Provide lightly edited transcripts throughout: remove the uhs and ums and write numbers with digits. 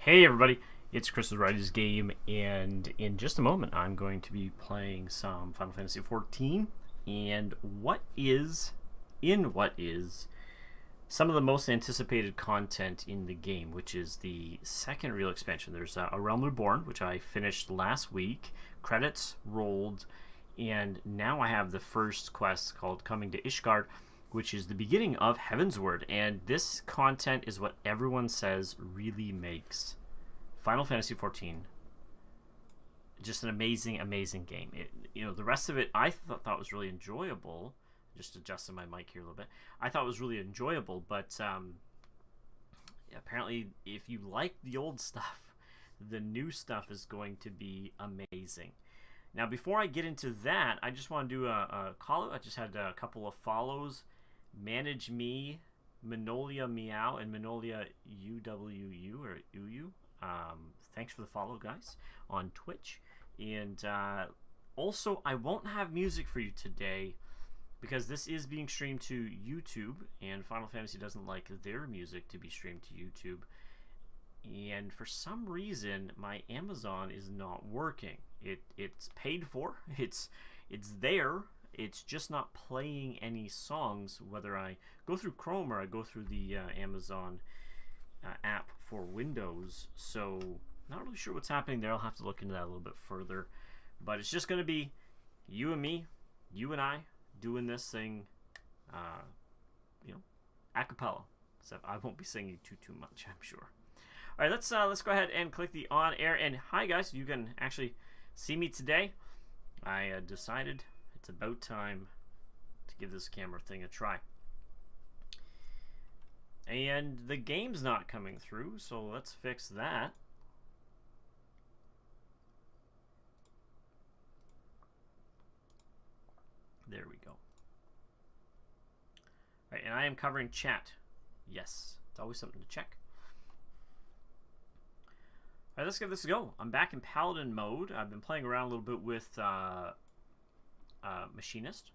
Hey everybody, it's Chris's Writing's Game, and in just a moment I'm going to be playing some Final Fantasy XIV, and what is some of the most anticipated content in the game, which is the second real expansion. There's A Realm Reborn, which I finished last week, credits rolled, and now I have the first quest called Coming to Ishgard, which is the beginning of Heavensward, and this content is what everyone says really makes Final Fantasy XIV just an amazing game. The rest of it I thought was really enjoyable. Just adjusting my mic here a little bit. I thought it was really enjoyable, but apparently, if you like the old stuff, the new stuff is going to be amazing. Now, before I get into that, I just want to do a call out. I just had a couple of follows. Manage Me, Manolia Meow, and Manolia UWU or UU. Thanks for the follow, guys, on Twitch. And also, I won't have music for you today because this is being streamed to YouTube, and Final Fantasy doesn't like their music to be streamed to YouTube. And for some reason, my Amazon is not working. It's paid for. It's there. It's just not playing any songs, whether I go through Chrome or I go through the Amazon app for Windows. So not really sure what's happening there. I'll have to look into that a little bit further. But it's just going to be you and me, you and I, doing this thing, a cappella. So I won't be singing too much, I'm sure. All right, let's go ahead and click the on air. And hi guys, you can actually see me today. I decided it's about time to give this camera thing a try. And the game's not coming through, so let's fix that. There we go. All right, and I am covering chat. Yes, it's always something to check. All right, let's give this a go. I'm back in Paladin mode. I've been playing around a little bit with Machinist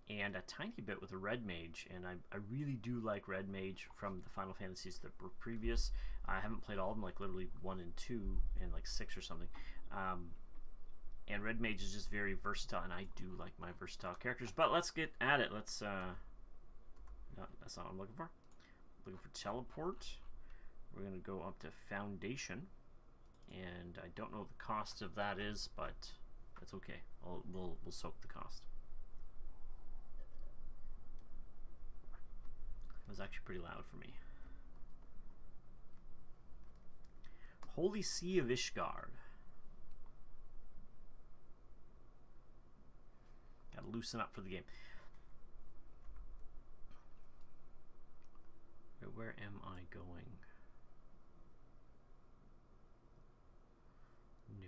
and a tiny bit with a Red Mage, and I really do like Red Mage from the Final Fantasies that were previous. I haven't played all of them, like literally 1 and 2 and like 6 or something. And Red Mage is just very versatile, and I do like my versatile characters. But let's get at it. Let's no, that's not what I'm looking for. I'm looking for teleport. We're gonna go up to Foundation, and I don't know what the cost of that is, but that's okay. We'll soak the cost. It was actually pretty loud for me. Holy Sea of Ishgard. Gotta loosen up for the game. Where am I going? No.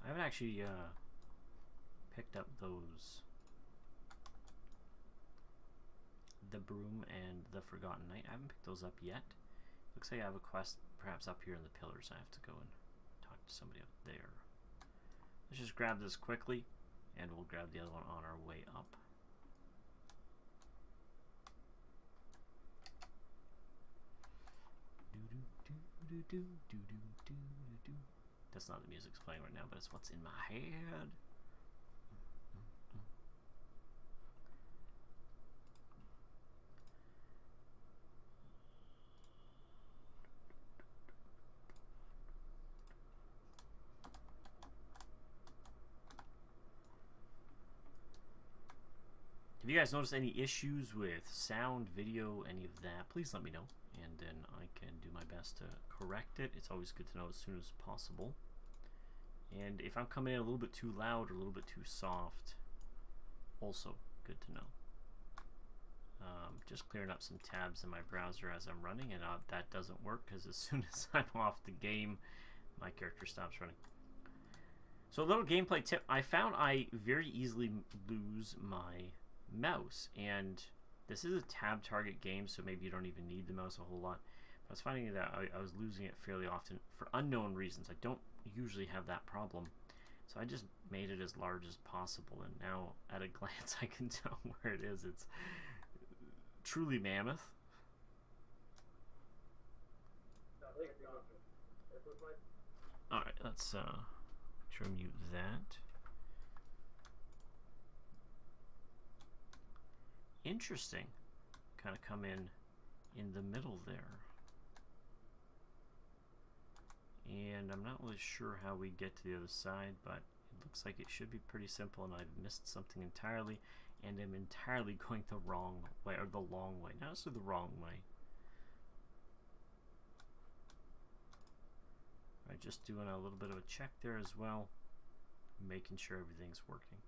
I haven't actually picked up those. The Broom and the Forgotten Knight. I haven't picked those up yet. Looks like I have a quest perhaps up here in the pillars. I have to go and talk to somebody up there. Let's just grab this quickly, and we'll grab the other one on our way up. That's not the music's playing right now, but it's what's in my head. If you guys notice any issues with sound, video, any of that, please let me know, and then I can do my best to correct it. It's always good to know as soon as possible. And if I'm coming in a little bit too loud or a little bit too soft, also good to know. Just clearing up some tabs in my browser as I'm running, and that doesn't work because as soon as I'm off the game, my character stops running. So a little gameplay tip. I found I very easily lose my mouse, and this is a tab target game, so maybe you don't even need the mouse a whole lot. But I was finding that I was losing it fairly often for unknown reasons. I don't usually have that problem, so I just made it as large as possible, and now at a glance I can tell where it is. It's truly mammoth. Alright, let's mute that. Interesting. Kind of come in the middle there. And I'm not really sure how we get to the other side, but it looks like it should be pretty simple, and I've missed something entirely, and I'm entirely going the wrong way, or the long way. Not necessarily the wrong way. Right, just doing a little bit of a check there as well, making sure everything's working.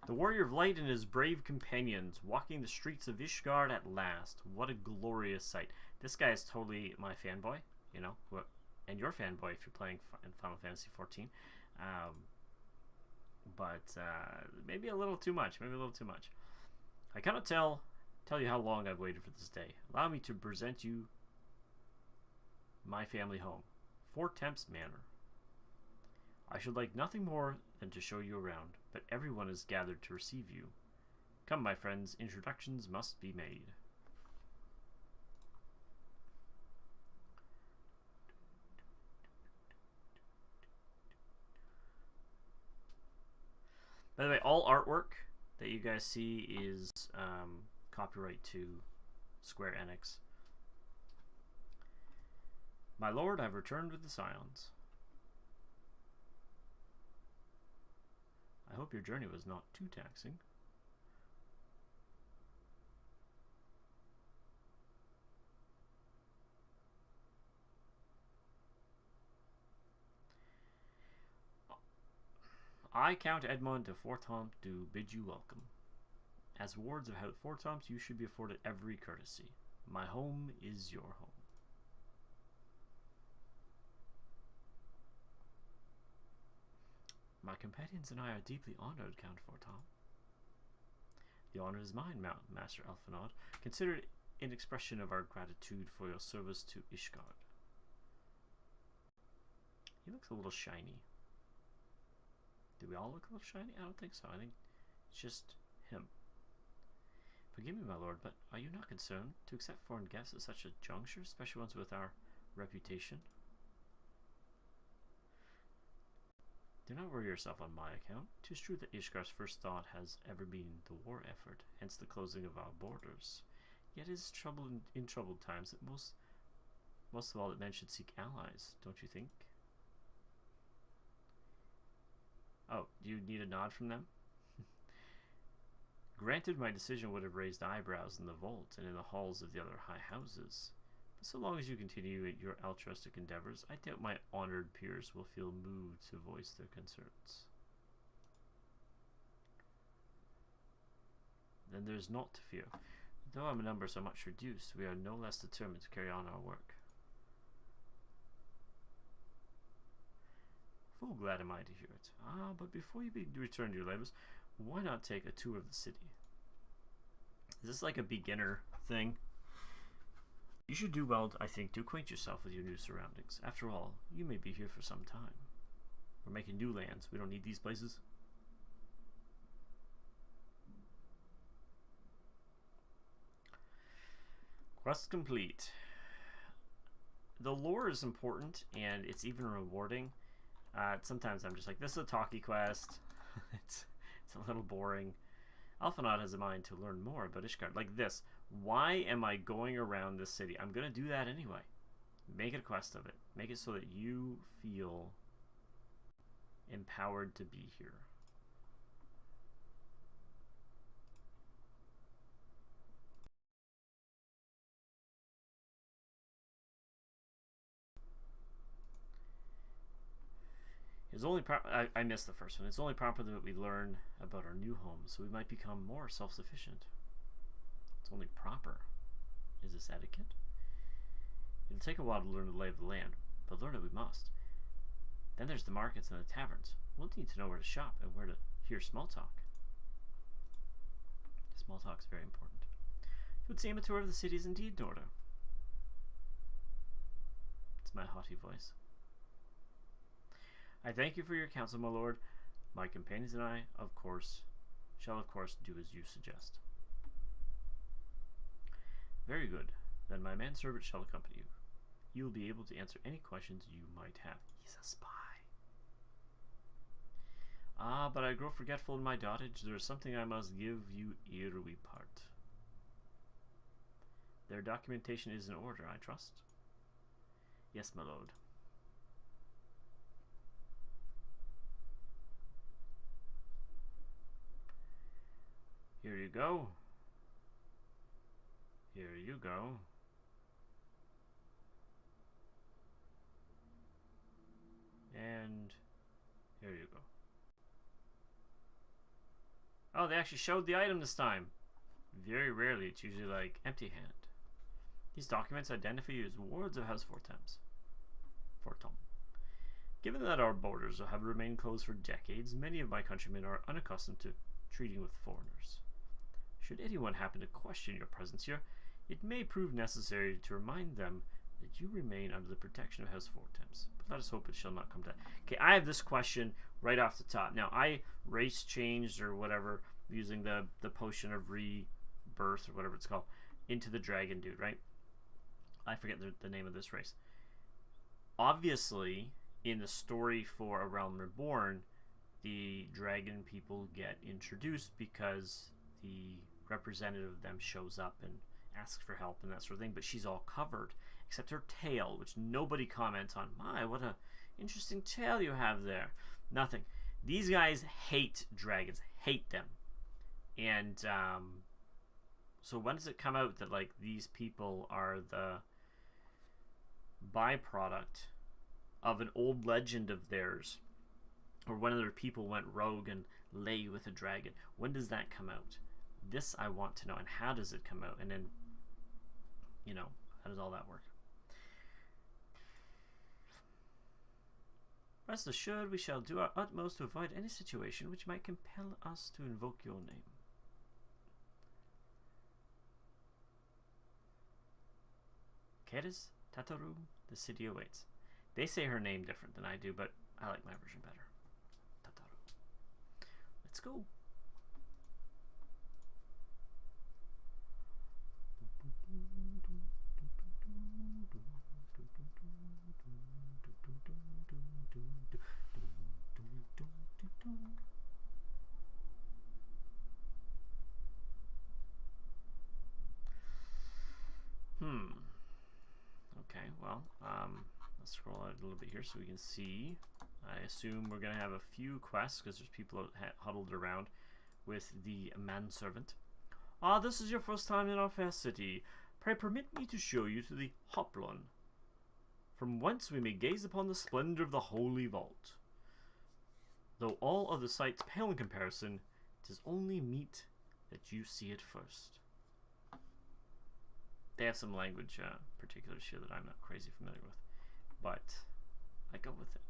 The warrior of light and his brave companions walking the streets of Ishgard at last. What a glorious sight. This guy is totally my fanboy, you know, and your fanboy if you're playing in Final Fantasy XIV. But maybe a little too much, I cannot tell you how long I've waited for this day. Allow me to present you my family home, Fort Temps Manor. I should like nothing more than to show you around, but everyone is gathered to receive you. Come, my friends, introductions must be made. By the way, all artwork that you guys see is copyright to Square Enix. My lord, I've returned with the Scions. I hope your journey was not too taxing. I, Count Edmond de Fortemps, do bid you welcome. As wards of Fortemps, you should be afforded every courtesy. My home is your home. My companions and I are deeply honored, Count Fortemps. The honor is mine, Master Alphinaud. Consider it an expression of our gratitude for your service to Ishgard. He looks a little shiny. Do we all look a little shiny? I don't think so. I think it's just him. Forgive me, my lord, but are you not concerned to accept foreign guests at such a juncture, especially ones with our reputation? Do not worry yourself on my account. 'Tis true that Ishgar's first thought has ever been the war effort, hence the closing of our borders. Yet it is in troubled times that most of all that men should seek allies, don't you think? Oh, do you need a nod from them? Granted, my decision would have raised eyebrows in the vault and in the halls of the other high houses. But so long as you continue your altruistic endeavors, I doubt my honored peers will feel moved to voice their concerns. Then there's naught to fear. Though our numbers are much reduced, we are no less determined to carry on our work. Full glad am I to hear it. But before you return to your labors, why not take a tour of the city? Is this like a beginner thing? You should do well, I think, to acquaint yourself with your new surroundings. After all, you may be here for some time. We're making new lands. We don't need these places. Quest complete. The lore is important, and it's even rewarding. Sometimes I'm just like, this is a talkie quest. it's a little boring. Alphinaud has a mind to learn more about Ishgard. Like this. Why am I going around this city? I'm going to do that anyway. Make it a quest of it. Make it so that you feel empowered to be here. It's only I missed the first one. It's only proper that we learn about our new home, so we might become more self-sufficient. It's only proper. Is this etiquette? It'll take a while to learn the lay of the land, but learn it we must. Then there's the markets and the taverns. We'll need to know where to shop and where to hear small talk. Small talk is very important. It would seem a tour of the city is indeed in order. my haughty voice. I thank you for your counsel, my lord. My companions and I, shall of course do as you suggest. Very good. Then my manservant shall accompany you. You will be able to answer any questions you might have. He's a spy. Ah, but I grow forgetful in my dotage. There is something I must give you ere we part. Their documentation is in order, I trust? Yes, my lord. Here you go. Here you go. And here you go. Oh, they actually showed the item this time. Very rarely, it's usually like empty hand. These documents identify you as wards of House Fortom. Given that our borders have remained closed for decades, many of my countrymen are unaccustomed to treating with foreigners. Should anyone happen to question your presence here, it may prove necessary to remind them that you remain under the protection of House Fortems. But let us hope it shall not come to that. Okay, I have this question right off the top. Now, I race changed or whatever using the potion of rebirth or whatever it's called into the dragon dude, right? I forget the name of this race. Obviously, in the story for A Realm Reborn, the dragon people get introduced because the representative of them shows up and asks for help and that sort of thing, but she's all covered except her tail, which nobody comments on. My, what a interesting tail you have there. Nothing. These guys hate dragons, hate them. And so when does it come out that like these people are the byproduct of an old legend of theirs, or one of their people went rogue and lay with a dragon? When does that come out? This I want to know. And how does it come out? And then, you know, how does all that work? Rest assured, we shall do our utmost to avoid any situation which might compel us to invoke your name. Keres Tataru, the city awaits. They say her name different than I do, but I like my version better. Tataru. Let's go. Okay, well, let's scroll out a little bit here so we can see. I assume we're going to have a few quests because there's people huddled around with the manservant. Ah, this is your first time in our fair city. Pray permit me to show you to the Hoplon, from whence we may gaze upon the splendor of the holy vault. Though all other sights pale in comparison, 'tis only meet that you see it first. They have some language particulars here that I'm not crazy familiar with, but I go with it.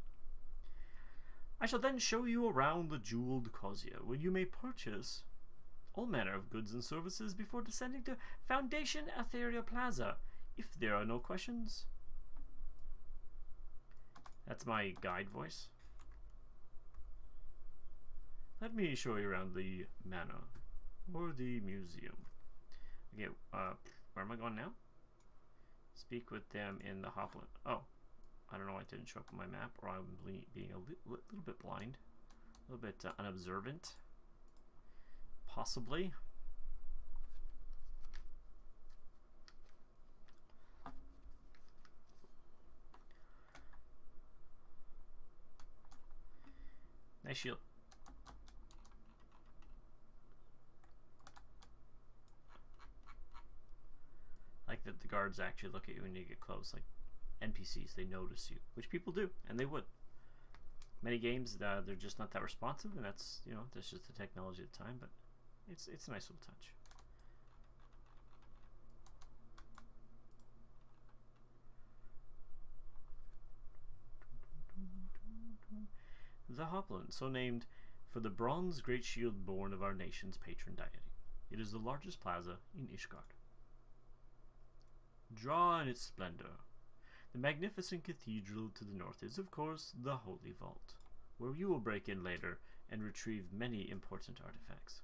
I shall then show you around the jeweled Cosia, where you may purchase all manner of goods and services before descending to Foundation Atheria Plaza, if there are no questions. That's my guide voice. Let me show you around the manor, or the museum. Okay, where am I going now? Speak with them in the Hoplon. Oh, I don't know why it didn't show up on my map, or I'm being a little bit blind, a little bit unobservant. Possibly. Nice shield. Like that the guards actually look at you when you get close, like NPCs, they notice you, which people do, and they would. Many games, they're just not that responsive, and that's, you know, that's just the technology at the time, but it's a nice little touch. The Hoplon, so named for the bronze great shield born of our nation's patron deity. It is the largest plaza in Ishgard. Draw in its splendor. The magnificent cathedral to the north is, of course, the Holy Vault, where you will break in later and retrieve many important artifacts.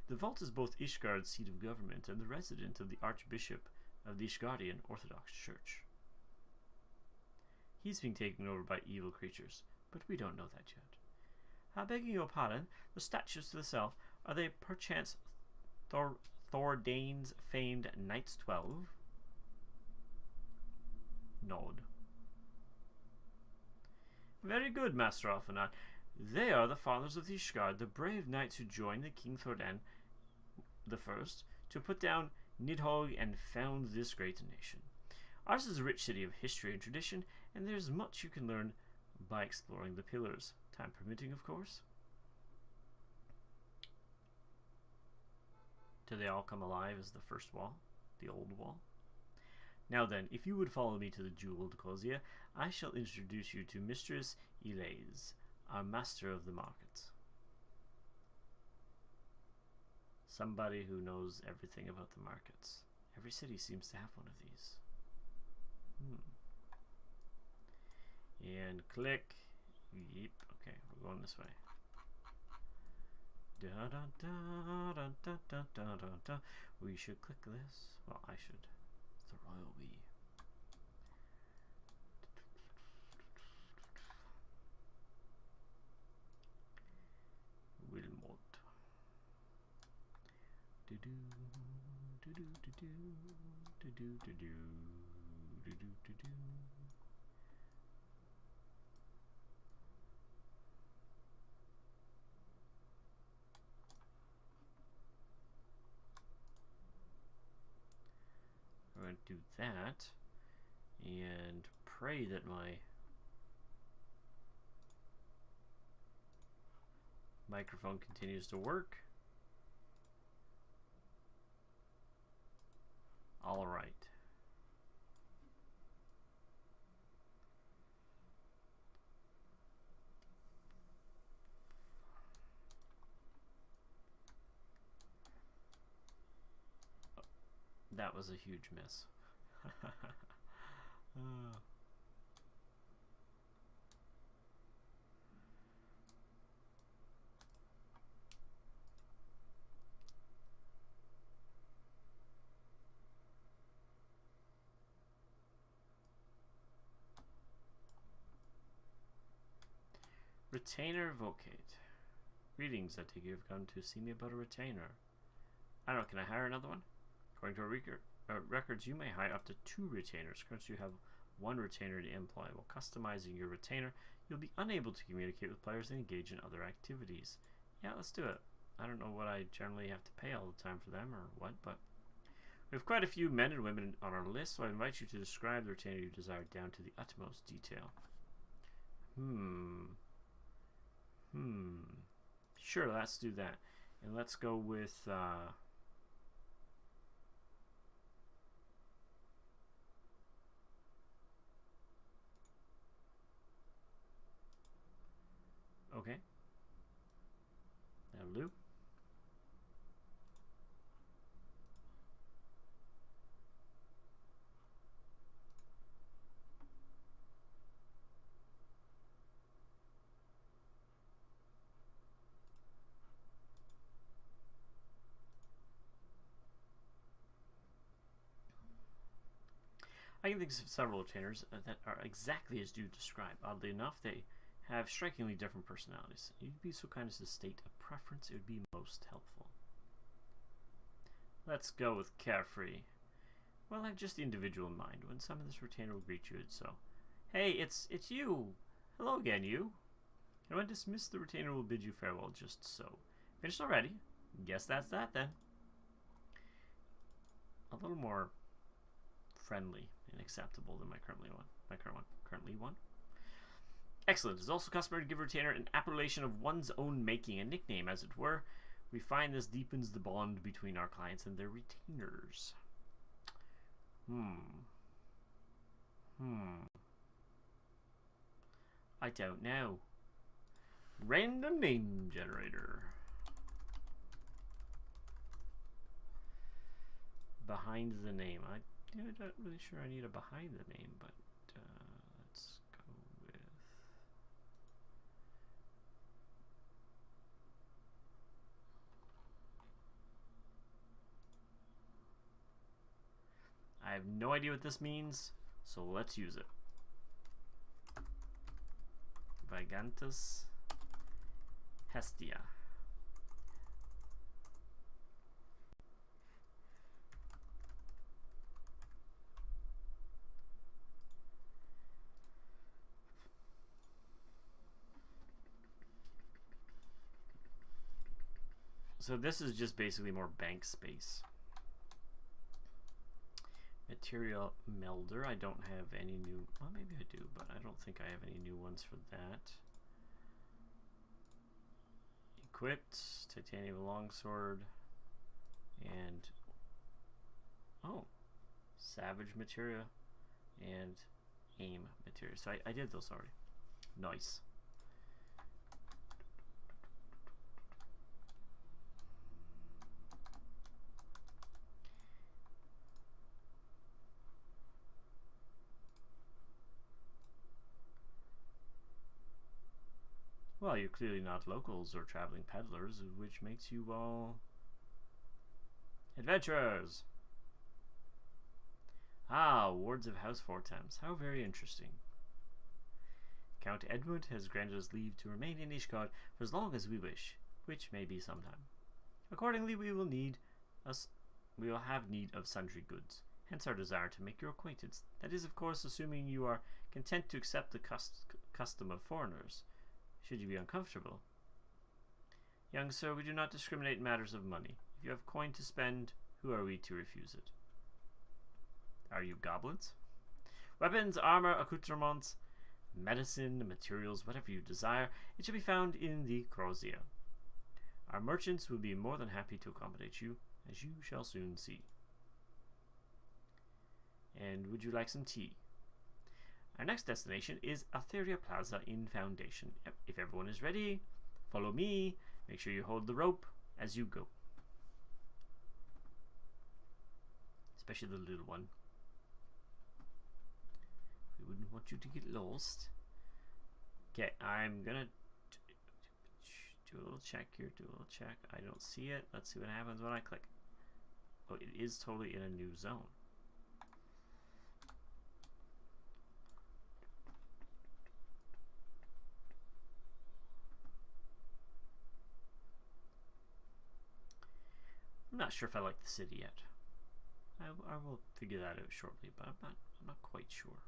The vault is both Ishgard's seat of government and the residence of the Archbishop of the Ishgardian Orthodox Church. He's being taken over by evil creatures, but we don't know that yet. Begging your pardon, the statues to the south, are they perchance Thordain's famed Knights 12? Nod. Very good, Master Alphanat. They are the fathers of the Ishgard, the brave knights who joined the King Thordain the First to put down Nidhogg and found this great nation. Ours is a rich city of history and tradition, and there's much you can learn by exploring the pillars. Time permitting, of course. Do they all come alive as the first wall? The old wall? Now then, if you would follow me to the jeweled Cosia, I shall introduce you to Mistress Ilaise, our master of the market. Somebody who knows everything about the markets. Every city seems to have one of these. And click. Yep. Okay, we're going this way. Da, da, da, da, da, da, da, da, da. We should click this. Well, I should. It's the royal we. Wilmot. Do do do do do do do do do do do do do. We're going to do that and pray that my microphone continues to work. All right. That was a huge miss. Retainer vocate. Greetings, I take you have come to see me about a retainer. I don't know, can I hire another one? According to our records, you may hire up to 2 retainers. Currently, you have 1 retainer to employ. While customizing your retainer, you'll be unable to communicate with players and engage in other activities. Yeah, let's do it. I don't know what I generally have to pay all the time for them or what, but we have quite a few men and women on our list, so I invite you to describe the retainer you desire down to the utmost detail. Sure, let's do that. And let's go with okay. That'll do. I can think of several retainers that are exactly as you describe. Oddly enough, they have strikingly different personalities. You'd be so kind as to state a preference, it would be most helpful. Let's go with Carefree. Well, I have just the individual in mind. When some of this retainer will greet you, it's so. Hey, it's you! Hello again, you! And when dismissed, the retainer will bid you farewell just so. Finished already? Guess that's that then. A little more friendly and acceptable than my current one. Excellent. It is also customary to give a retainer an appellation of one's own making, a nickname as it were. We find this deepens the bond between our clients and their retainers. I don't know. Random name generator. Behind the name. I'm not really sure I need a behind the name, but I have no idea what this means, so let's use it. Gigantus Hestia. So this is just basically more bank space. Material melder. I don't have any new. Well, maybe I do, but I don't think I have any new ones for that. Equipped titanium longsword and savage materia and aim materia. So I did those already. Nice. Well, you're clearly not locals or traveling peddlers, which makes you all adventurers. Ah, wards of House Fortams. How very interesting. Count Edward has granted us leave to remain in Ishgard for as long as we wish, which may be some time. Accordingly, we will have need of sundry goods, hence our desire to make your acquaintance. That is, of course, assuming you are content to accept the custom of foreigners. Should you be uncomfortable? Young sir, we do not discriminate in matters of money. If you have coin to spend, who are we to refuse it? Are you goblins? Weapons, armor, accoutrements, medicine, materials, whatever you desire, it shall be found in the Crozia. Our merchants will be more than happy to accommodate you, as you shall soon see. And would you like some tea? Our next destination is Atheria Plaza in Foundation. If everyone is ready, follow me. Make sure you hold the rope as you go. Especially the little one. We wouldn't want you to get lost. Okay, I'm gonna do a little check here. Do a little check. I don't see it. Let's see what happens when I click. Oh, it is totally in a new zone. I'm not sure if I like the city yet. I will figure that out shortly, but I'm not quite sure.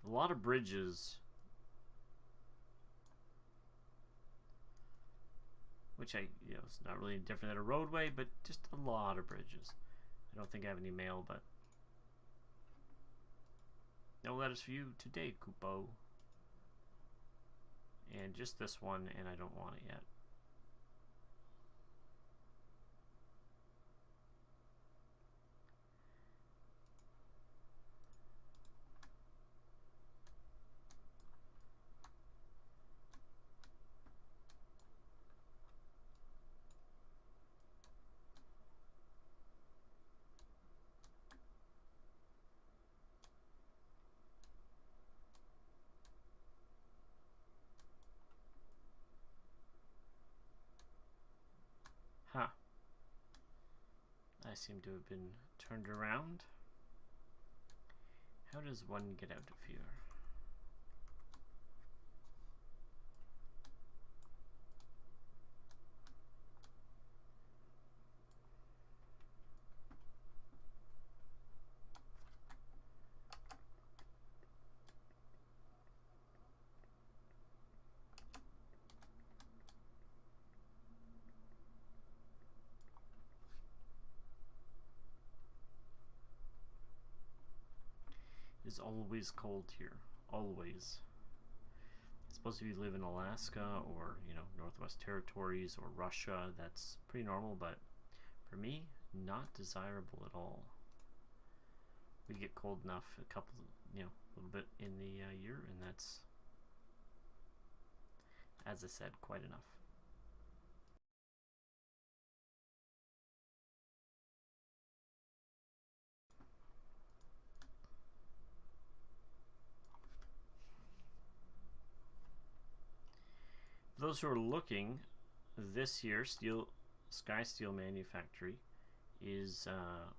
A lot of bridges, which it's not really different than a roadway, but just a lot of bridges. I don't think I have any mail, but no letters for you today, Kupo. And just this one, and I don't want it yet. Huh. I seem to have been turned around. How does one get out of here? It's always cold here. Always. I suppose if you live in Alaska or, Northwest Territories or Russia, that's pretty normal, but for me, not desirable at all. We get cold enough a little bit in the year, and that's, as I said, quite enough. Those who are looking, this here, Sky Steel Manufactory, is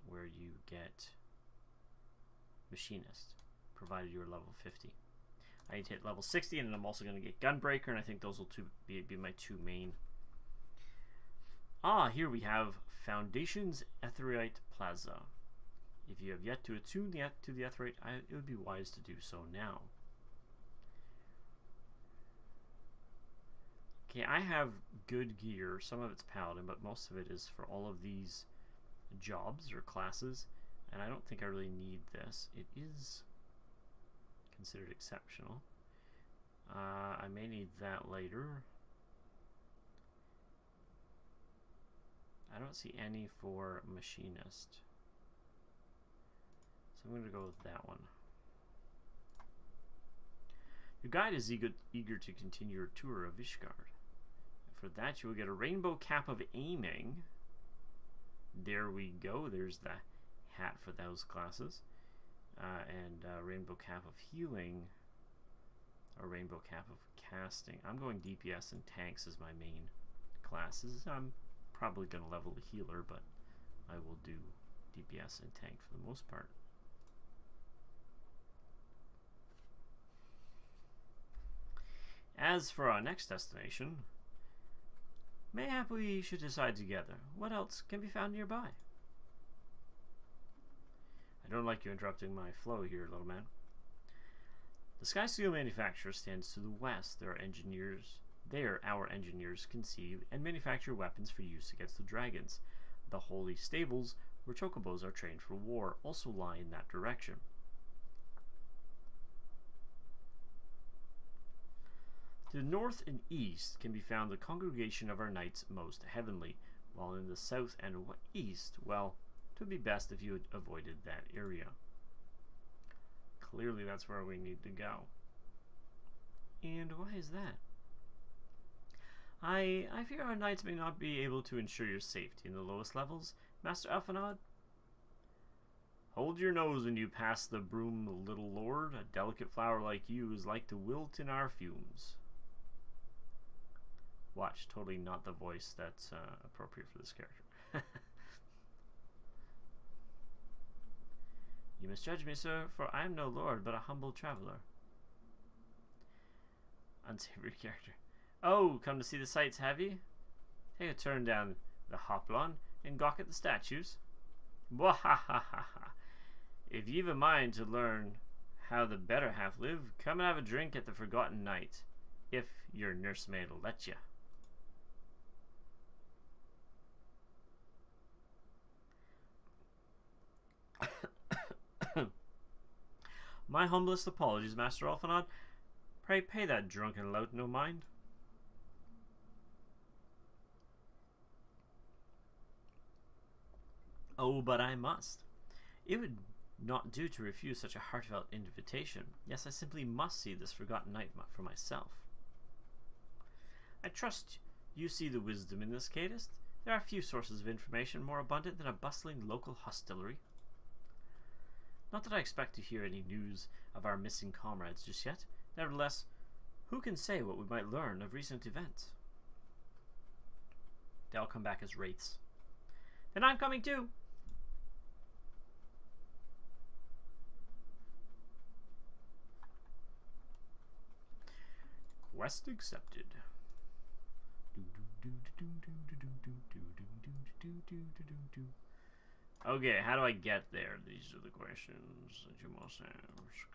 where you get Machinist, provided you're level 50. I need to hit level 60, and then I'm also going to get Gunbreaker, and I think those will be my two main. Here we have Foundation's Aetheryte Plaza. If you have yet to attune to the Aetheryte, it would be wise to do so now. Okay, I have good gear. Some of it's Paladin, but most of it is for all of these jobs or classes, and I don't think I really need this. It is considered exceptional. I may need that later. I don't see any for Machinist, so I'm going to go with that one. Your guide is eager to continue your tour of Ishgard. For that, you will get a rainbow cap of aiming. There we go. There's the hat for those classes. And rainbow cap of healing. A rainbow cap of casting. I'm going DPS and tanks as my main classes. I'm probably going to level the healer, but I will do DPS and tank for the most part. As for our next destination, mayhap we should decide together what else can be found nearby. I don't like you interrupting my flow here, little man. The Sky Steel manufacturer stands to the west. There our engineers conceive and manufacture weapons for use against the dragons. The holy stables, where chocobos are trained for war, also lie in that direction. To the north and east can be found the congregation of our knights most heavenly, while in the south and east, well, it would be best if you had avoided that area. Clearly that's where we need to go. And why is that? I fear our knights may not be able to ensure your safety in the lowest levels, Master Alphanod. Hold your nose when you pass the broom, little lord. A delicate flower like you is like to wilt in our fumes. Watch, totally not the voice that's appropriate for this character. You misjudge me, sir, for I am no lord, but a humble traveler. Unsavory character. Oh, come to see the sights, have ye? Take a turn down the Hoplon and gawk at the statues. Wahahaha! If you've a mind to learn how the better half live, come and have a drink at the Forgotten Knight, if your nursemaid'll let you. My humblest apologies, Master Alphanod. Pray pay that drunken lout no mind. Oh, but I must. It would not do to refuse such a heartfelt invitation. Yes, I simply must see this Forgotten Knight for myself. I trust you see the wisdom in this, Cadist. There are few sources of information more abundant than a bustling local hostelry. Not that I expect to hear any news of our missing comrades just yet. Nevertheless, who can say what we might learn of recent events? They all come back as wraiths. Then I'm coming too! Quest accepted. Okay, how do I get there? These are the questions that you must ask.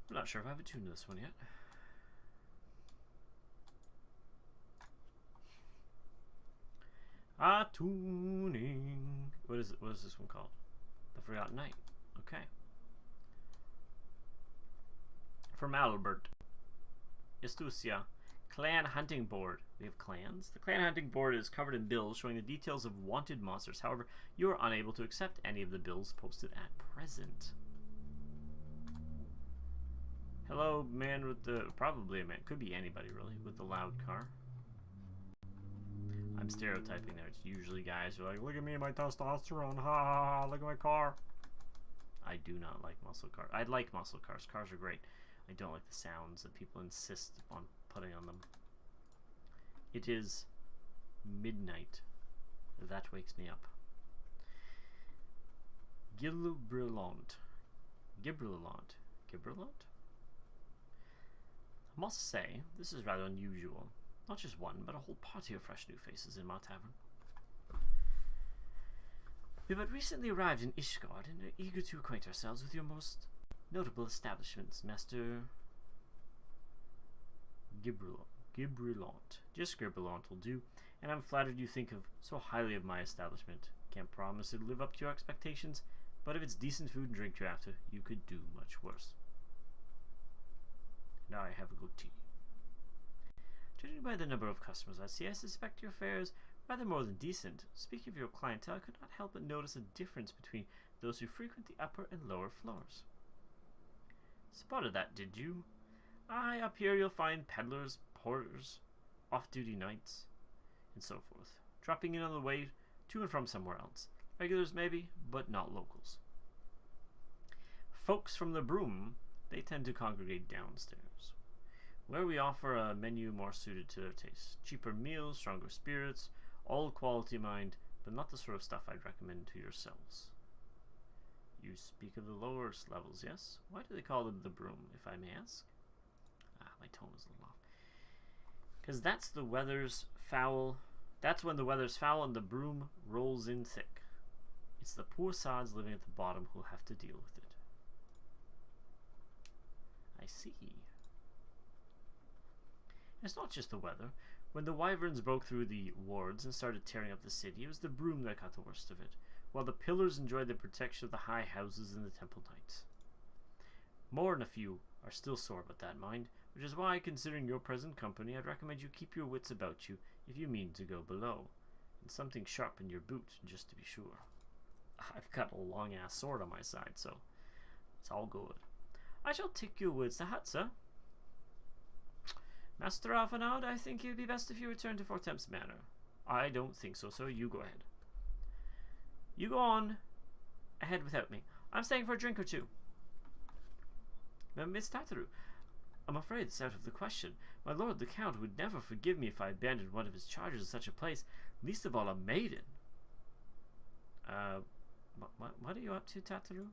I'm not sure if I've attuned to this one yet. Attuning. What is it? What is this one called? The Forgotten Knight. Okay. From Albert. Estucia. Clan Hunting Board. We have clans. The Clan Hunting Board is covered in bills showing the details of wanted monsters. However, you are unable to accept any of the bills posted at present. Hello, man with the... Probably a man. Could be anybody, really, with the loud car. I'm stereotyping there. It's usually guys who are like, look at me, my testosterone, ha ha ha, look at my car. I do not like muscle cars. I like muscle cars. Cars are great. I don't like the sounds that people insist on putting on them. It is midnight. That wakes me up. Gibrillant. I must say, this is rather unusual. Not just one, but a whole party of fresh new faces in my tavern. We but recently arrived in Ishgard and are eager to acquaint ourselves with your most notable establishments, Master Gibrillant. Just Gibrillant will do, and I'm flattered you think of so highly of my establishment. Can't promise it'll live up to your expectations, but if it's decent food and drink you're after, you could do much worse. Now I have a good tea. Judging by the number of customers I see, I suspect your fare is rather more than decent. Speaking of your clientele, I could not help but notice a difference between those who frequent the upper and lower floors. Spotted that, did you? Aye, up here you'll find peddlers, porters, off-duty knights, and so forth, dropping in on the way to and from somewhere else. Regulars maybe, but not locals. Folks from the Broom, they tend to congregate downstairs, where we offer a menu more suited to their tastes. Cheaper meals, stronger spirits, all quality mind, but not the sort of stuff I'd recommend to yourselves. You speak of the lower levels, yes? Why do they call them the Broom, if I may ask? My tone is a little off. Because that's the weather's foul. That's when the weather's foul and the broom rolls in thick. It's the poor sods living at the bottom who'll have to deal with it. I see. It's not just the weather. When the wyverns broke through the wards and started tearing up the city, it was the broom that got the worst of it, while the pillars enjoyed the protection of the high houses and the temple knights. More than a few are still sore about that, mind, which is why, considering your present company, I'd recommend you keep your wits about you if you mean to go below, and something sharp in your boot, just to be sure. I've got a long-ass sword on my side, so it's all good. I shall take your words to heart, sir. Master Alphanard, I think it would be best if you return to Fort Temps Manor. I don't think so, sir. You go ahead. You go on ahead without me. I'm staying for a drink or two. Miss Tataru, I'm afraid it's out of the question. My lord the Count would never forgive me if I abandoned one of his charges in such a place, least of all a maiden. What are you up to, Tataru?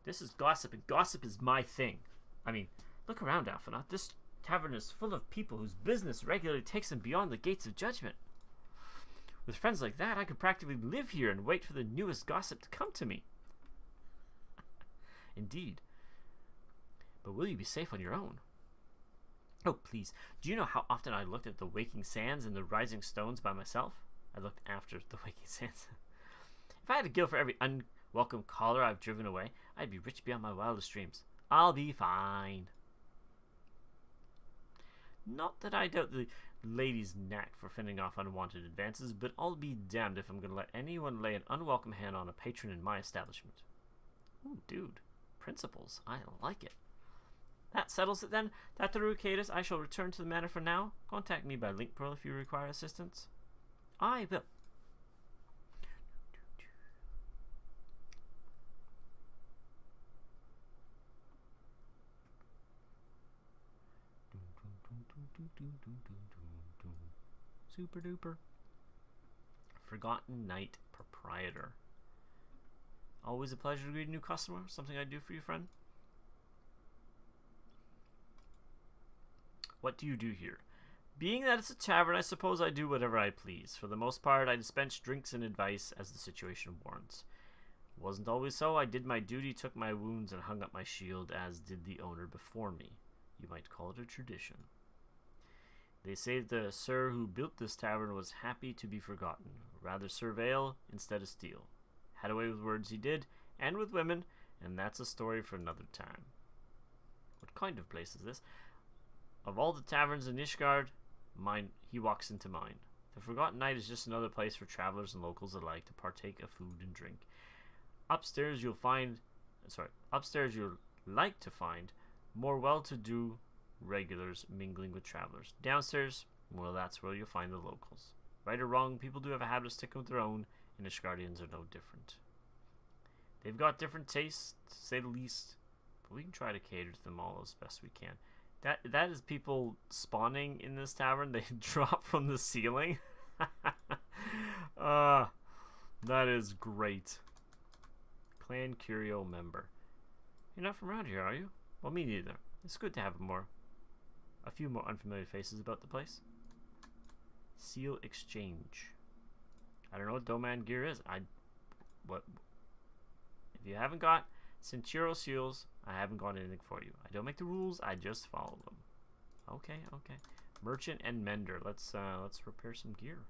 This is gossip, and gossip is my thing. I mean, look around, Alphanot. This tavern is full of people whose business regularly takes them beyond the gates of judgment. With friends like that, I could practically live here and wait for the newest gossip to come to me. Indeed. But will you be safe on your own? Oh, please. Do you know how often I looked at the waking sands and the rising stones by myself? I looked after the waking sands. If I had a gill for every unwelcome caller I've driven away, I'd be rich beyond my wildest dreams. I'll be fine. Not that I doubt the lady's knack for fending off unwanted advances, but I'll be damned if I'm going to let anyone lay an unwelcome hand on a patron in my establishment. Ooh, dude. Principles. I like it. That settles it then. Tataru Cadus, I shall return to the manor for now. Contact me by link pearl if you require assistance. I will. Super duper. Forgotten Knight Proprietor. Always a pleasure to greet a new customer. Something I do for you, friend. What do you do here? Being that it's a tavern, I suppose I do whatever I please. For the most part, I dispense drinks and advice as the situation warrants. Wasn't always so. I did my duty, took my wounds, and hung up my shield, as did the owner before me. You might call it a tradition. They say the sir who built this tavern was happy to be forgotten. Rather surveil instead of steal. Had away with words he did, and with women, and that's a story for another time. What kind of place is this? Of all the taverns in Ishgard, he walks into mine. The Forgotten Knight is just another place for travelers and locals alike to partake of food and drink. Upstairs you'll like to find more well-to-do regulars mingling with travelers. Downstairs, Well, that's where you'll find the locals. Right or wrong, people do have a habit of sticking with their own, and Ishgardians are no different. They've got different tastes, to say the least, but we can try to cater to them all as best we can. That is people spawning in this tavern. They drop from the ceiling. That is great. Clan Curio member. You're not from around here, are you? Well, me neither. It's good to have a few more unfamiliar faces about the place. Seal exchange. I don't know what Doman gear is. If you haven't got Centuro seals, I haven't got anything for you. I don't make the rules, I just follow them. Okay. Merchant and mender. Let's repair some gear.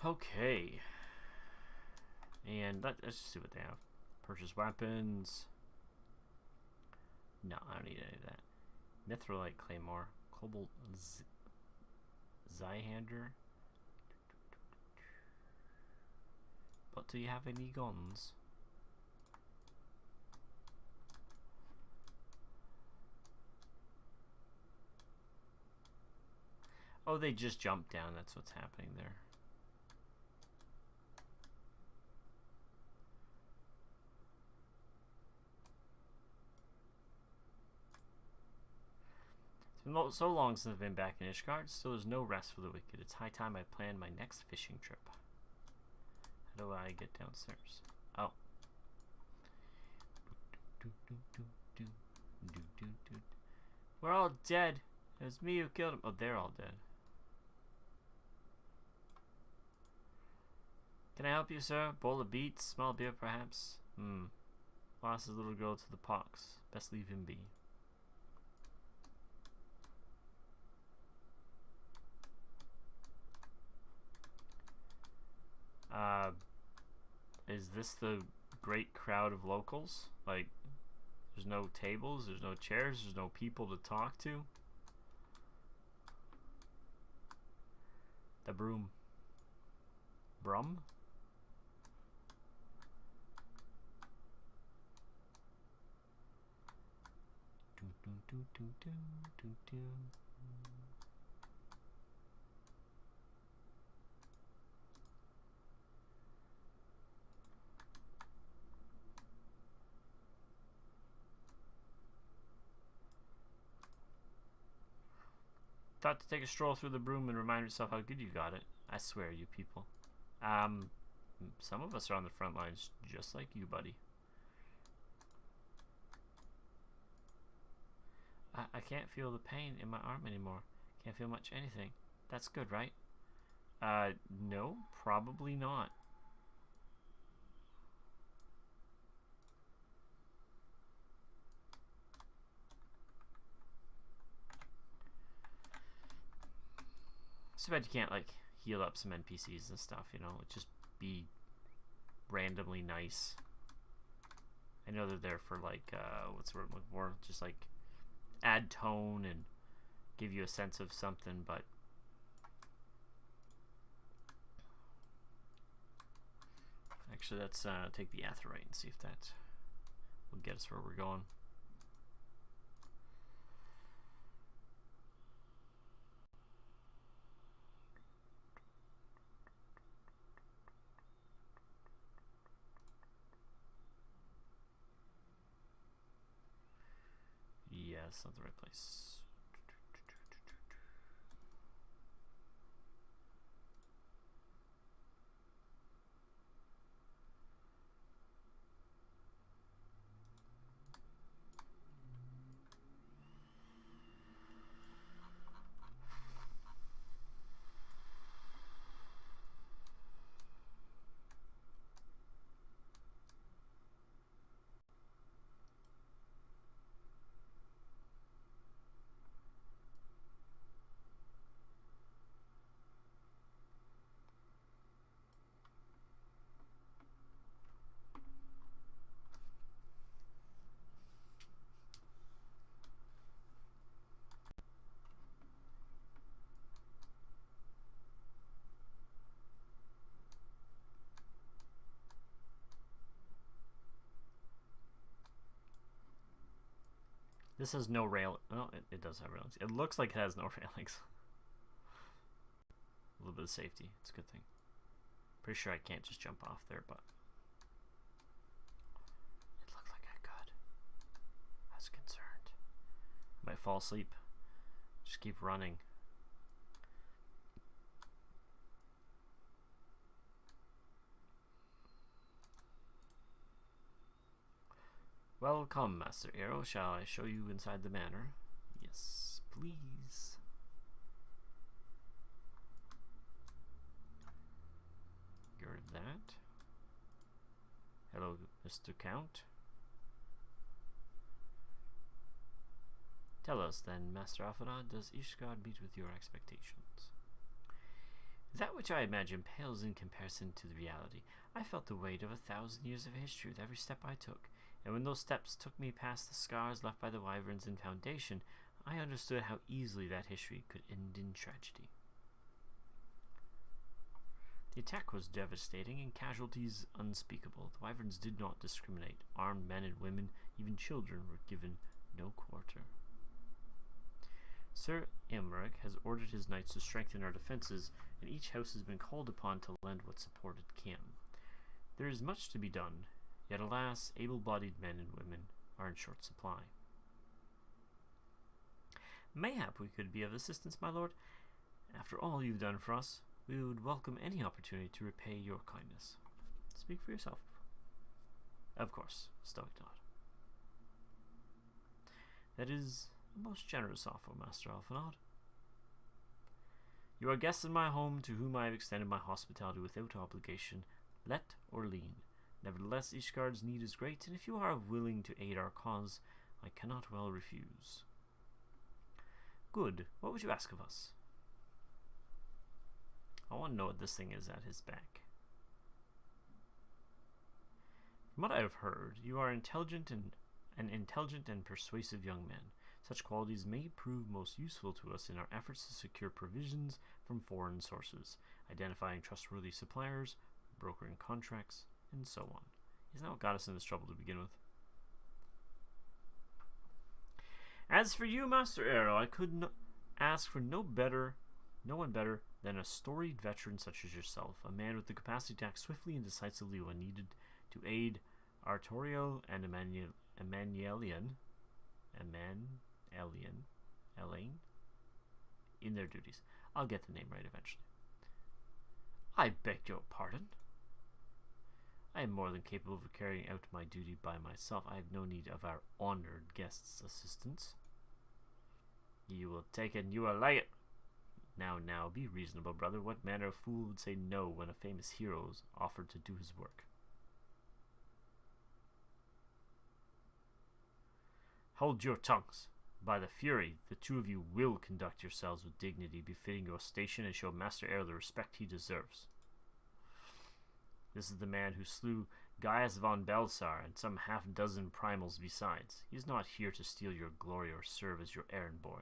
Okay. And let's just see what they have. Purchase weapons. No, I don't need any of that. Mithrolite Claymore. Cobalt Zyhander. But do you have any guns? Oh, they just jumped down. That's what's happening there. It's been so long since I've been back in Ishgard. Still, there's no rest for the wicked. It's high time I plan my next fishing trip. How do I get downstairs? Oh. We're all dead. It was me who killed him. Oh, they're all dead. Can I help you, sir? Bowl of beets? Small beer, perhaps? Lost his little girl to the pox. Best leave him be. Is this the great crowd of locals? Like, there's no tables, there's no chairs, there's no people to talk to? The broom. Brum? Thought to take a stroll through the broom and remind yourself how good you got it. I swear, you people. Some of us are on the front lines, just like you, buddy. I can't feel the pain in my arm anymore. Can't feel much anything. That's good, right? No, probably not. So bad you can't, like, heal up some NPCs and stuff, you know? Just be randomly nice. I know they're there for, like, what's the word I'm looking for? Just, like, add tone and give you a sense of something, but actually, let's take the Aetheryte and see if that will get us where we're going. Yeah, it's not the right place. This has no rail. Oh, it does have railings. It looks like it has no railings. A little bit of safety. It's a good thing. Pretty sure I can't just jump off there, but it looked like I could. I was concerned. I might fall asleep. Just keep running. Well, come, Master Arrow. Shall I show you inside the manor? Yes, please. Get rid of that. Hello, Mr. Count. Tell us then, Master Alphanod, does Ishgard meet with your expectations? That which I imagine pales in comparison to the reality. I felt the weight of 1,000 years of history with every step I took, and when those steps took me past the scars left by the wyverns in Foundation, I understood how easily that history could end in tragedy. The attack was devastating and casualties unspeakable. The wyverns did not discriminate. Armed men and women, even children, were given no quarter. Sir Amalric has ordered his knights to strengthen our defences, and each house has been called upon to lend what support it can. There is much to be done, yet alas, able-bodied men and women are in short supply. Mayhap we could be of assistance, my lord. After all you've done for us, we would welcome any opportunity to repay your kindness. Speak for yourself. Of course, stoic nod. That is a most generous offer, Master Alphanod. You are guests in my home to whom I have extended my hospitality without obligation, let or lien. Nevertheless, Ishgard's need is great, and if you are willing to aid our cause, I cannot well refuse. Good. What would you ask of us? I want to know what this thing is at his back. From what I have heard, you are an intelligent and persuasive young man. Such qualities may prove most useful to us in our efforts to secure provisions from foreign sources, identifying trustworthy suppliers, brokering contracts, and so on. Isn't that what got us in this trouble to begin with? As for you, Master Arrow, I could ask for no one better than a storied veteran such as yourself, a man with the capacity to act swiftly and decisively when needed to aid Artoriel and Elaine in their duties. I'll get the name right eventually. I beg your pardon. I am more than capable of carrying out my duty by myself. I have no need of our honored guest's assistance. You will take it and you will like it. Now, be reasonable, brother. What manner of fool would say no when a famous hero is offered to do his work? Hold your tongues. By the Fury, the two of you will conduct yourselves with dignity befitting your station and show Master Arrow the respect he deserves. This is the man who slew Gaius von Belsar and some half-dozen primals besides. He is not here to steal your glory or serve as your errand boy.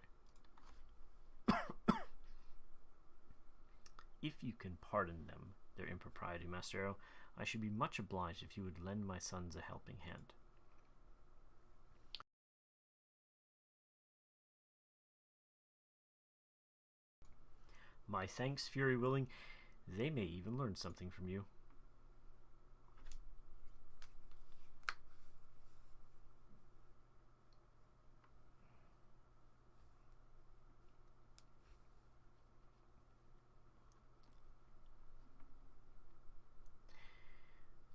If you can pardon them their impropriety, Master Arrow, I should be much obliged if you would lend my sons a helping hand. My thanks, Fury willing. They may even learn something from you.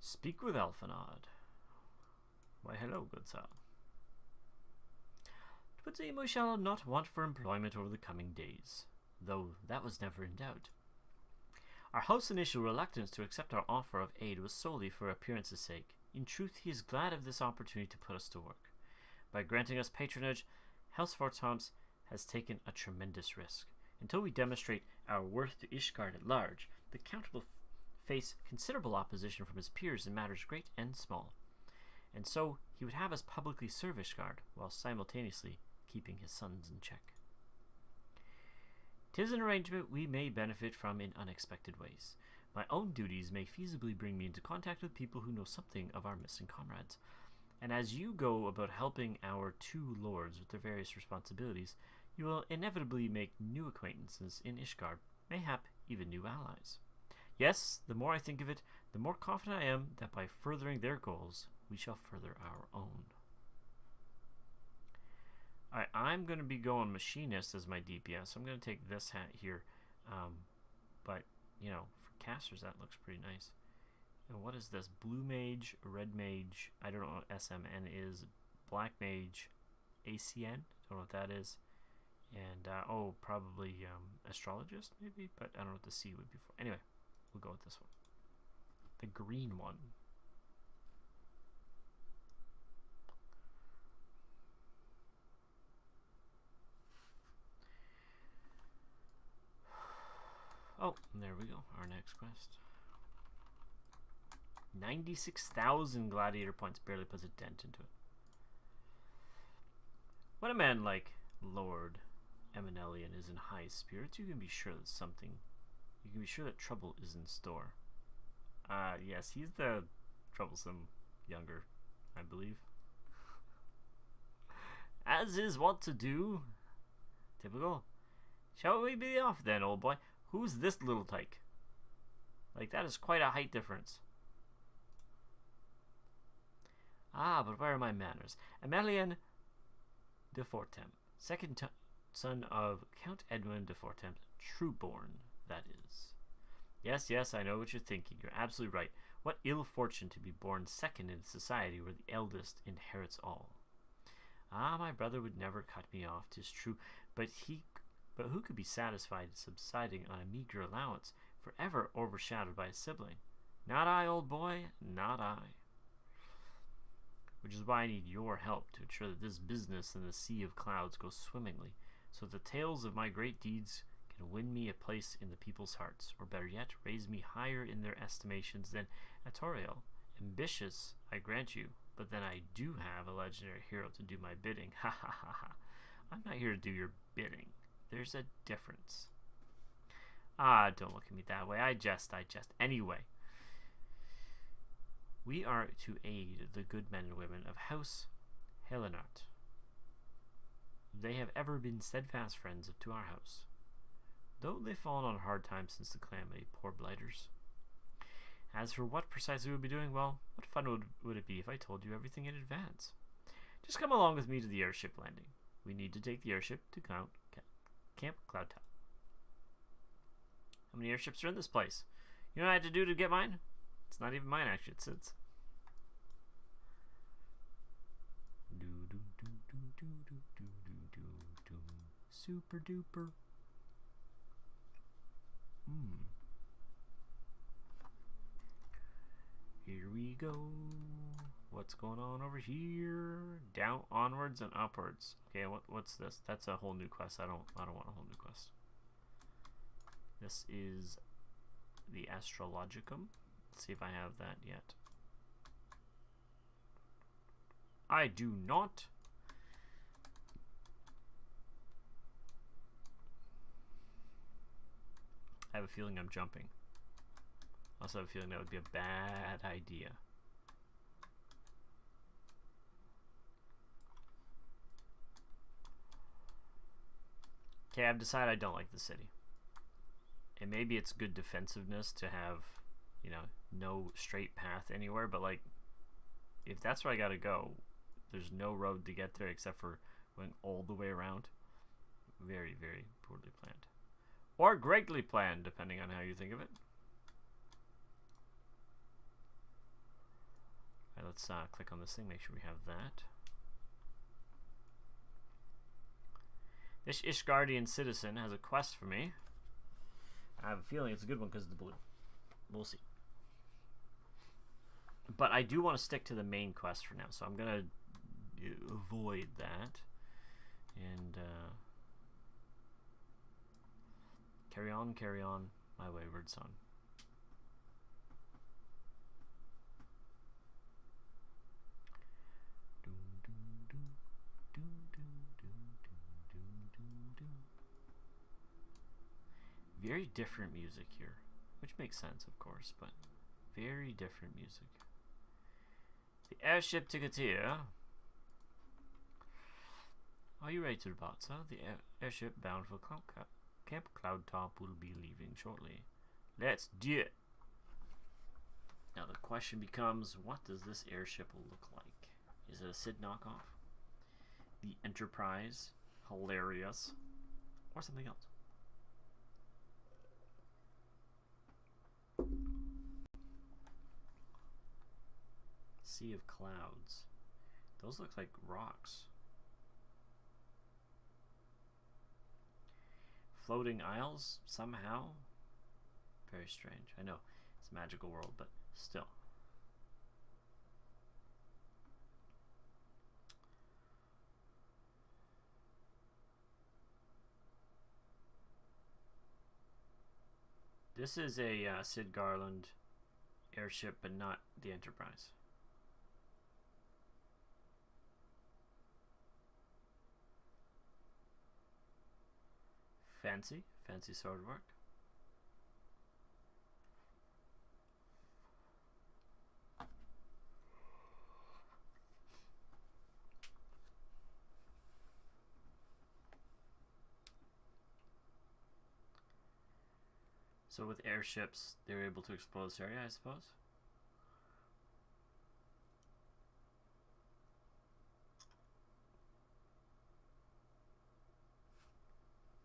Speak with Alphanod. Why, hello, good sir. But we shall not want for employment over the coming days, though that was never in doubt. Our host's initial reluctance to accept our offer of aid was solely for appearance's sake. In truth, he is glad of this opportunity to put us to work. By granting us patronage, Heavensward has taken a tremendous risk. Until we demonstrate our worth to Ishgard at large, the Count will face considerable opposition from his peers in matters great and small, and so he would have us publicly serve Ishgard, while simultaneously keeping his sons in check. 'Tis an arrangement we may benefit from in unexpected ways. My own duties may feasibly bring me into contact with people who know something of our missing comrades, And as you go about helping our two lords with their various responsibilities, you will inevitably make new acquaintances in Ishgard, mayhap even new allies. Yes, the more I think of it, the more confident I am that by furthering their goals, we shall further our own. Alright, I'm going to be going Machinist as my DPS. So I'm going to take this hat here. But, you know, for casters, that looks pretty nice. And what is this? Blue Mage, Red Mage, I don't know what SMN is. Black Mage, ACN, don't know what that is. And, oh, probably Astrologist, maybe? But I don't know what the C would be for. Anyway, we'll go with this one. The green one. Oh, and there we go. Our next quest. 96,000 gladiator points barely puts a dent into it. When a man like Lord Eminelian is in high spirits, you can be sure that trouble is in store. Yes, he's the troublesome younger, I believe. As is what to do. Typical. Shall we be off then, old boy? Who's this little tyke? Like, that is quite a height difference. Ah, but where are my manners? Emelian de Fortem, second son of Count Edmund de Fortem, true-born, that is. Yes, yes, I know what you're thinking. You're absolutely right. What ill fortune to be born second in society where the eldest inherits all. Ah, my brother would never cut me off, 'tis true, but who could be satisfied subsiding on a meager allowance, forever overshadowed by a sibling? Not I, old boy, not I. Which is why I need your help to ensure that this business in the sea of clouds goes swimmingly, so that the tales of my great deeds can win me a place in the people's hearts, or better yet, raise me higher in their estimations than Atoriel. Ambitious, I grant you, but then I do have a legendary hero to do my bidding. Ha ha ha ha. I'm not here to do your bidding. There's a difference. Ah, don't look at me that way. I jest. Anyway, we are to aid the good men and women of House Helenart. They have ever been steadfast friends to our house, though they've fallen on hard times since the calamity, poor blighters. As for what precisely we'll be doing, well, what fun would it be if I told you everything in advance? Just come along with me to the airship landing. We need to take the airship to Camp Cloudtop. How many airships are in this place? You know what I had to do to get mine? It's not even mine, actually. It's Sid's. Super duper. Here we go. What's going on over here? Down, onwards, and upwards. Okay, what's this? That's a whole new quest. I don't want a whole new quest. This is the Astrologicum. Let's see if I have that yet. I do not. I have a feeling I'm jumping. I also have a feeling that would be a bad idea. Okay, I've decided I don't like the city. And maybe it's good defensiveness to have, you know, no straight path anywhere, but like, if that's where I gotta go, there's no road to get there except for going all the way around. Very, very poorly planned. Or greatly planned, depending on how you think of it. Alright, let's click on this thing, make sure we have that. This Ishgardian citizen has a quest for me. I have a feeling it's a good one because of the blue. We'll see. But I do want to stick to the main quest for now, so I'm going to avoid that. And carry on, my wayward son. Very different music here, which makes sense, of course, but very different music. The airship ticketeer. Are you ready to depart, sir? The airship bound for Camp Cloudtop will be leaving shortly. Let's do it! Now the question becomes, what does this airship look like? Is it a Sid knockoff? The Enterprise? Hilarious? Or something else? Sea of Clouds. Those look like rocks. Floating isles, somehow? Very strange. I know, it's a magical world, but still. This is a Sid Garland airship, but not the Enterprise. Fancy sword work. So with airships, they're able to explore this area, I suppose.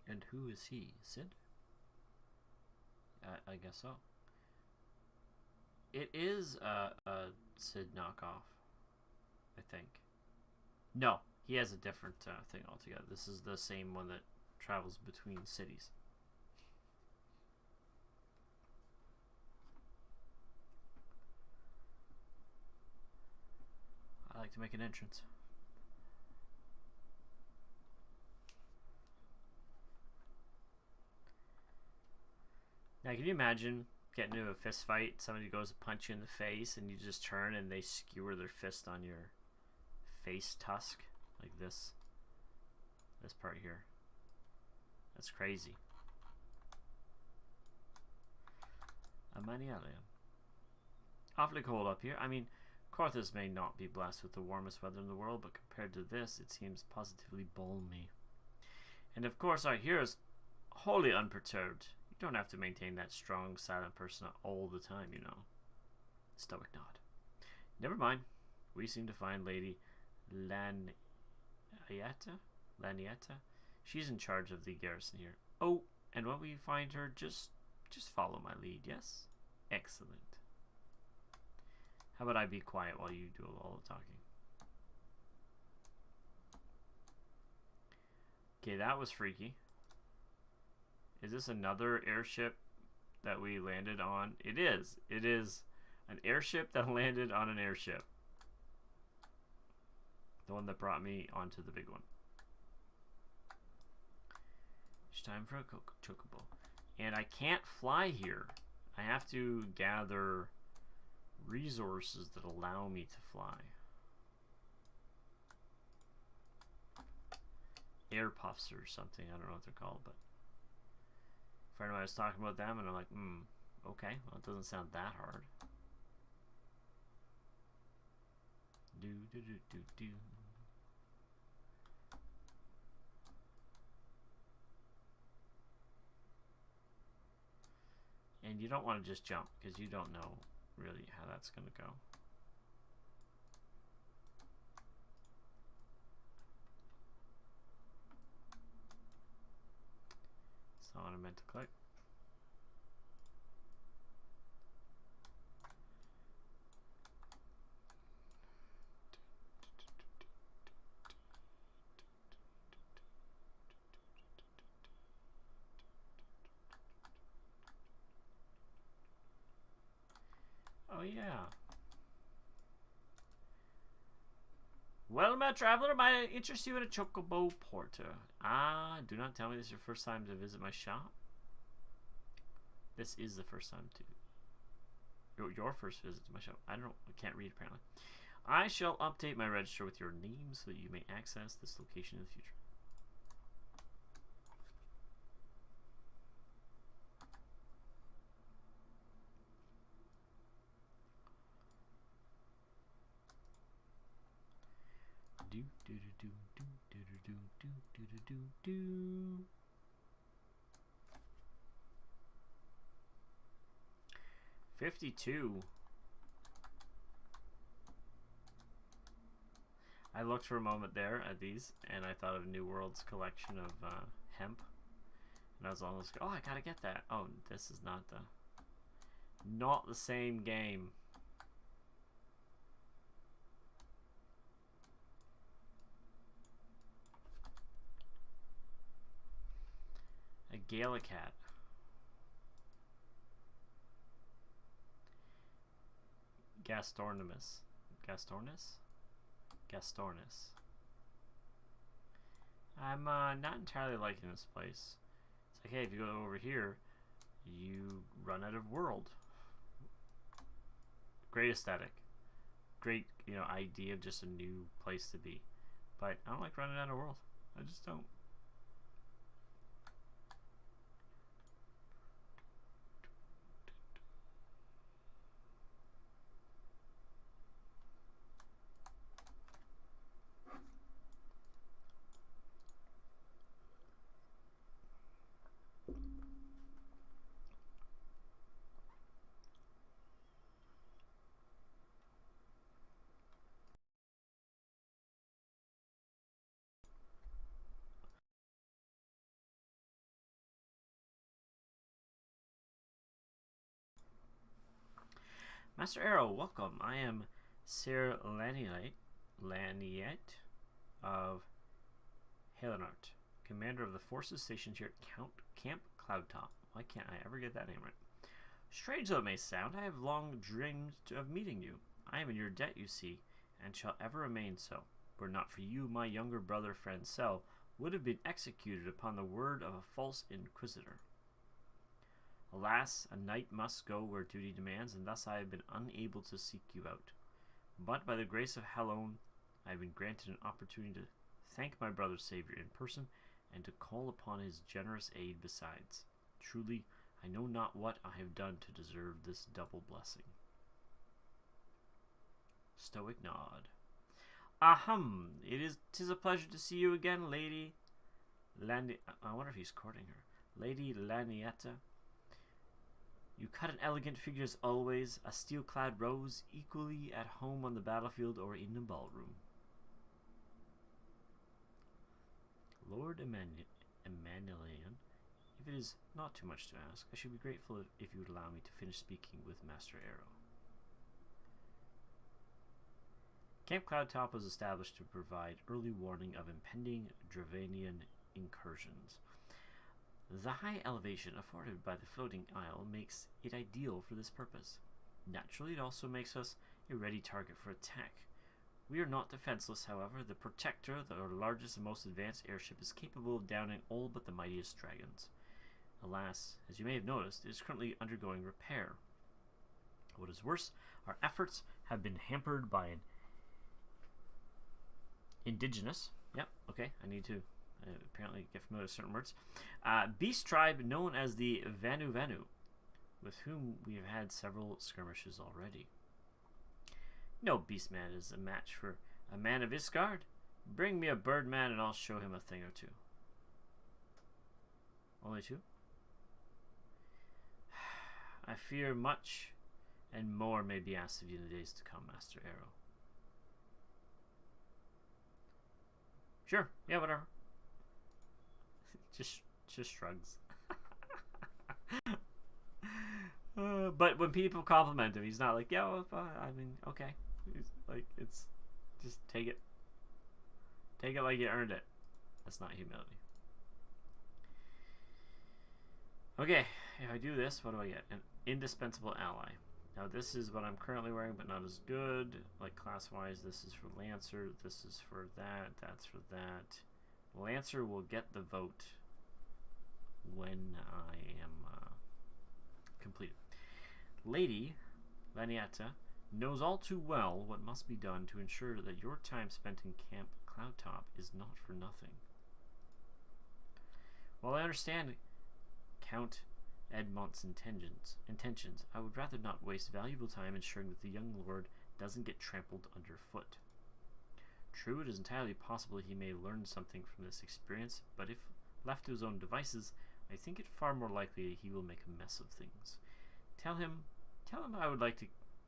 And who is he? Sid? I guess so. It is a Sid knockoff, I think. No, he has a different thing altogether. This is the same one that travels between cities. I like to make an entrance. Now, can you imagine getting into a fist fight? Somebody goes to punch you in the face, and you just turn and they skewer their fist on your face tusk, like this. This part here. That's crazy. Amanialia. Awfully cold up here. I mean, Corthus may not be blessed with the warmest weather in the world, but compared to this, it seems positively balmy. And of course, our hero is wholly unperturbed. You don't have to maintain that strong, silent persona all the time, you know. Stoic nod. Never mind. We seem to find Lady Lanietta? She's in charge of the garrison here. Oh, and when we find her, just follow my lead, yes? Excellent. How about I be quiet while you do all the talking? Okay, that was freaky. Is this another airship that we landed on? It is. It is an airship that landed on an airship. The one that brought me onto the big one. It's time for a chocobo. And I can't fly here. I have to gather resources that allow me to fly. Air puffs or something. I don't know what they're called, but a friend of mine was talking about them, and I'm like, okay, well, it doesn't sound that hard. Do. And you don't want to just jump, because you don't know really how that's going to go. That's not what I meant to click. Oh yeah. Well, my traveler, may I interest you in a chocobo porter? Ah, do not tell me this is your first time to visit my shop. This is the first time to your first visit to my shop. I don't know. I can't read apparently. I shall update my register with your name so that you may access this location in the future. $52. I looked for a moment there at these, and I thought of New World's collection of hemp, and I was almost like, oh, I gotta get that. Oh, this is not the same game. A Gallicat. Gastornis. I'm not entirely liking this place. It's like, hey, if you go over here, you run out of world. Great aesthetic. Great, idea of just a new place to be. But I don't like running out of world. I just don't. Master Arrow, welcome. I am Sir Laniet of Helenart, commander of the forces stationed here at Camp Cloudtop. Why can't I ever get that name right? Strange though it may sound, I have long dreamed of meeting you. I am in your debt, you see, and shall ever remain so. Were it not for you, my younger brother Francel would have been executed upon the word of a false inquisitor. Alas, a knight must go where duty demands, and thus I have been unable to seek you out. But by the grace of Helon, I have been granted an opportunity to thank my brother's Savior in person, and to call upon his generous aid besides. Truly, I know not what I have done to deserve this double blessing. Stoic nod. Ahem! 'Tis a pleasure to see you again, Lady I wonder if he's courting her. Lady Lanietta. You cut an elegant figure as always, a steel-clad rose, equally at home on the battlefield or in the ballroom. Lord Emmanuelian, if it is not too much to ask, I should be grateful if you would allow me to finish speaking with Master Arrow. Camp Cloudtop was established to provide early warning of impending Dravanian incursions. The high elevation afforded by the floating isle makes it ideal for this purpose. Naturally, it also makes us a ready target for attack. We are not defenseless, however. The Protector, our largest and most advanced airship, is capable of downing all but the mightiest dragons. Alas, as you may have noticed, it is currently undergoing repair. What is worse, our efforts have been hampered by an indigenous, I need to apparently get familiar with certain words, beast tribe known as the Vanu, with whom we have had several skirmishes already. No beastman is a match for a man of Isgard. Bring me a birdman and I'll show him a thing or two. Only two? I fear much and more may be asked of you in the days to come, Master Arrow. Sure, yeah, whatever. just shrugs. But when people compliment him, he's not like, yeah, well, I mean, okay. He's like, it's just take it like you earned it. That's not humility. Okay, if I do this, what do I get? An indispensable ally. Now this is what I'm currently wearing, but not as good. Like class-wise, this is for Lancer, this is for that, that's for that. Lancer will get the vote when I am completed. Lady Lanietta knows all too well what must be done to ensure that your time spent in Camp Cloudtop is not for nothing. While I understand Count Edmont's intentions, I would rather not waste valuable time ensuring that the young lord doesn't get trampled underfoot. True, it is entirely possible he may learn something from this experience, but if left to his own devices, I think it far more likely that he will make a mess of things. Tell him I would like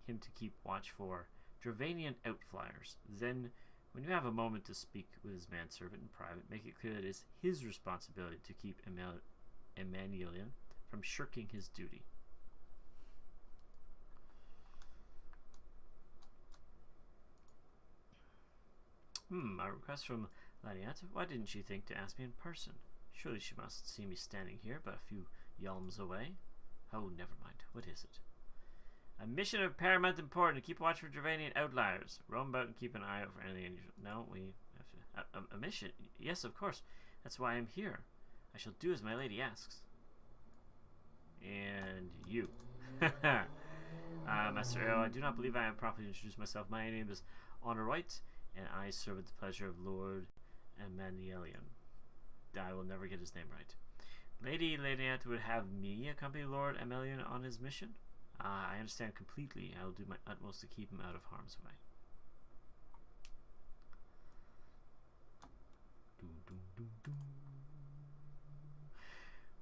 him to keep watch for Dravanian outflyers. Then, when you have a moment to speak with his manservant in private, make it clear that it is his responsibility to keep Emmanuelian from shirking his duty. A request from Laniette? Why didn't she think to ask me in person? Surely she must see me standing here but a few yalms away. Oh, never mind. What is it? A mission of paramount importance to keep watch for Dravanian outliers. Roam about and keep an eye out for anything unusual. No, we have to... A mission? Yes, of course. That's why I'm here. I shall do as my lady asks. And you. Master Arrow, I do not believe I have properly introduced myself. My name is Honor White, and I serve at the pleasure of Lord Emmanuelian. I will never get his name right. Lady Laniette would have me accompany Lord Emelian on his mission? I understand completely. I will do my utmost to keep him out of harm's way.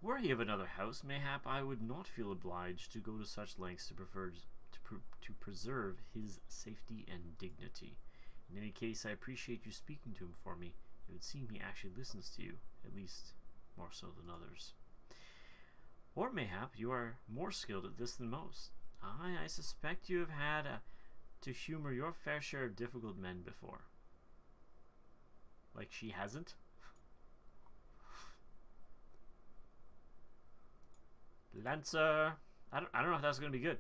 Were he of another house, mayhap I would not feel obliged to go to such lengths to preserve his safety and dignity. In any case, I appreciate you speaking to him for me. It would seem he actually listens to you, at least more so than others. Or mayhap you are more skilled at this than most. I suspect you have had to humor your fair share of difficult men before. Like she hasn't? Lancer. I don't know if that's going to be good,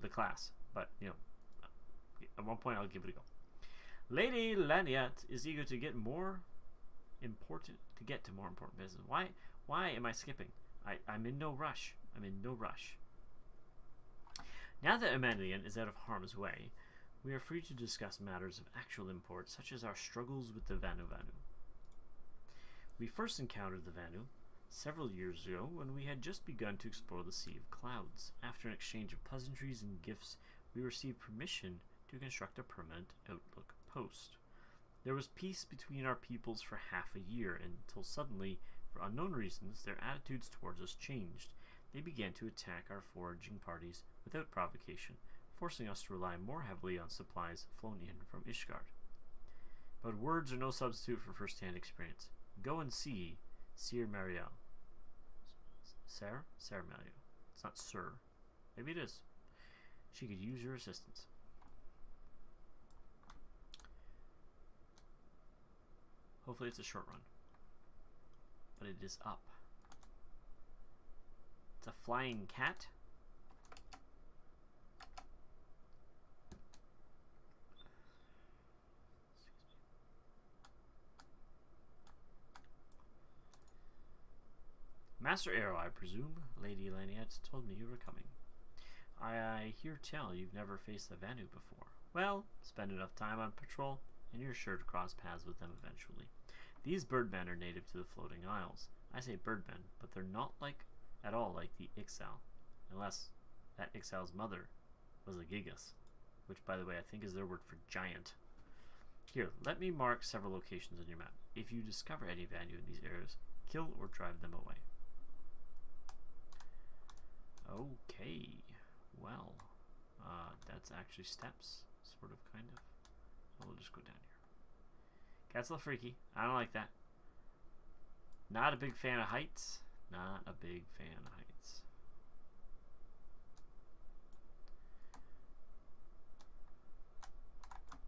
the class, but you know, at one point I'll give it a go. Lady Laniette is eager to get to more important business. Why am I skipping? I'm in no rush. Now that Emelian is out of harm's way, we are free to discuss matters of actual import, such as our struggles with the Vanu. We first encountered the Vanu several years ago when we had just begun to explore the Sea of Clouds. After an exchange of pleasantries and gifts, we received permission to construct a permanent outlook post. There was peace between our peoples for half a year, until suddenly, for unknown reasons, their attitudes towards us changed. They began to attack our foraging parties without provocation, forcing us to rely more heavily on supplies flown in from Ishgard. But words are no substitute for first-hand experience. Go and see Sir Mariel. Sir Mariel. It's not Sir. Maybe it is. She could use your assistance. Hopefully it's a short run. But it is up. It's a flying cat. Master Arrow, I presume. Lady Laniette told me you were coming. I hear tell you've never faced the Vanu before. Well, spend enough time on patrol, and you're sure to cross paths with them eventually. These birdmen are native to the floating isles. I say birdmen, but they're not at all like the Ixal, unless that Ixal's mother was a Gigas, which, by the way, I think is their word for giant. Here, let me mark several locations on your map. If you discover any Vanu in these areas, kill or drive them away. Okay, well, that's actually steps, sort of, kind of. We'll just go down here. Cat's a little freaky. I don't like that. Not a big fan of heights. Not a big fan of heights.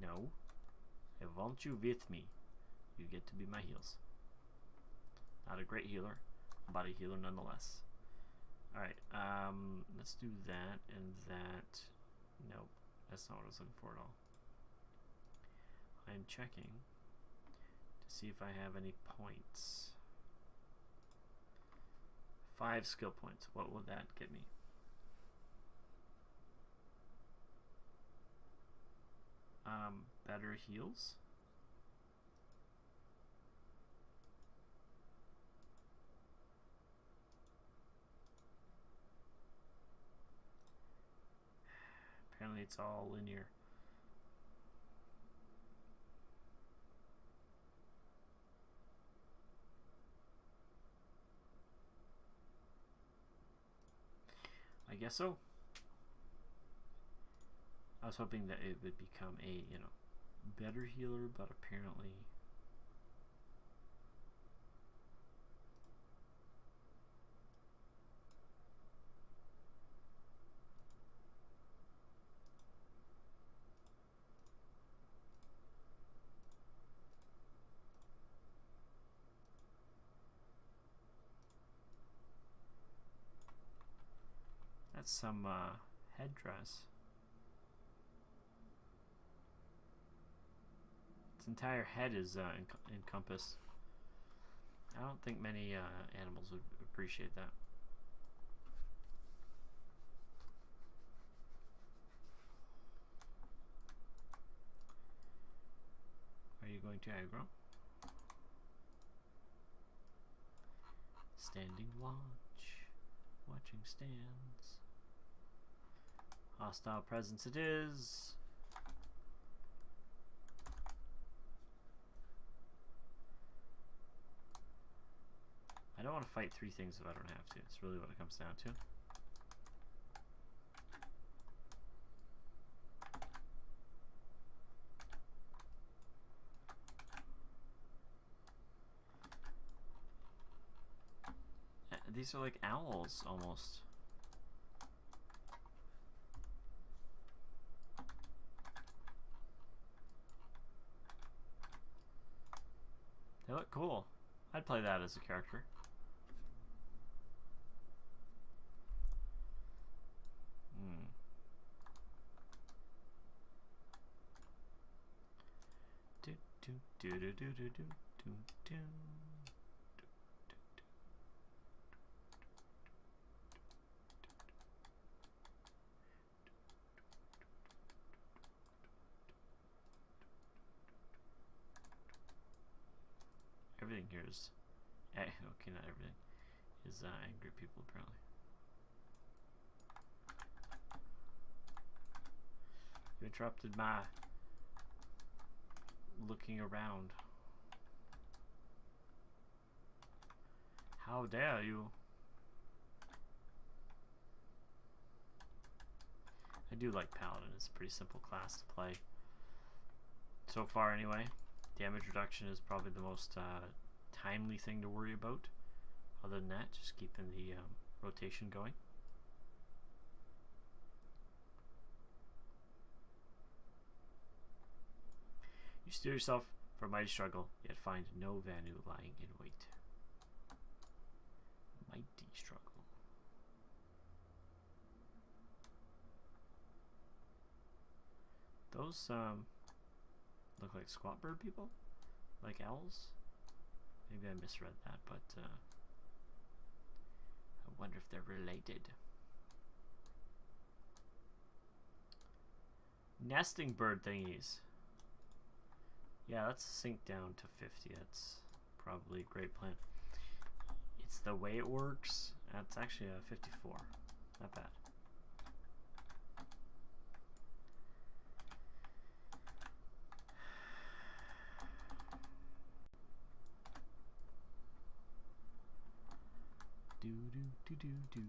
No. I want you with me. You get to be my heals. Not a great healer, but a healer nonetheless. Alright, let's do that and that. Nope, that's not what I was looking for at all. I'm checking to see if I have any points. 5 skill points. What would that get me? Better heals. Apparently it's all linear. guess so. I was hoping that it would become a, you know, better healer, but apparently... That's some headdress. Its entire head is encompassed. I don't think many animals would appreciate that. Are you going to aggro? Standing watch. Watching stands. Hostile presence it is. I don't want to fight three things if I don't have to. It's really what it comes down to. These are like owls almost. They look cool. I'd play that as a character. Everything here is, okay, not everything, is angry people apparently. You interrupted my looking around. How dare you? I do like Paladin. It's a pretty simple class to play. So far anyway. Damage reduction is probably the most timely thing to worry about. Other than that, just keeping the rotation going. You steel yourself for a mighty struggle, yet find no Vanu lying in wait. Mighty struggle. Those look like squat bird people? Like owls? Maybe I misread that, but I wonder if they're related. Nesting bird thingies. Yeah, let's sink down to 50. That's probably a great plan. It's the way it works. That's actually a 54. Not bad. Do do do do do.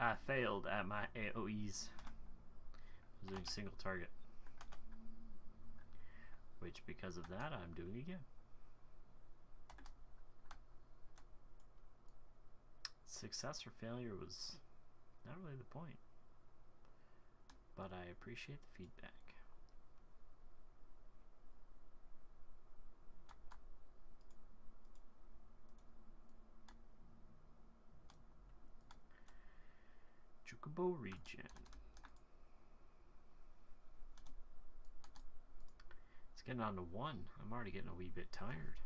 I failed at my AoEs. Using single target. Which, because of that, I'm doing again. Success or failure was not really the point. But I appreciate the feedback. Chocobo regen. It's getting on to 1. I'm already getting a wee bit tired.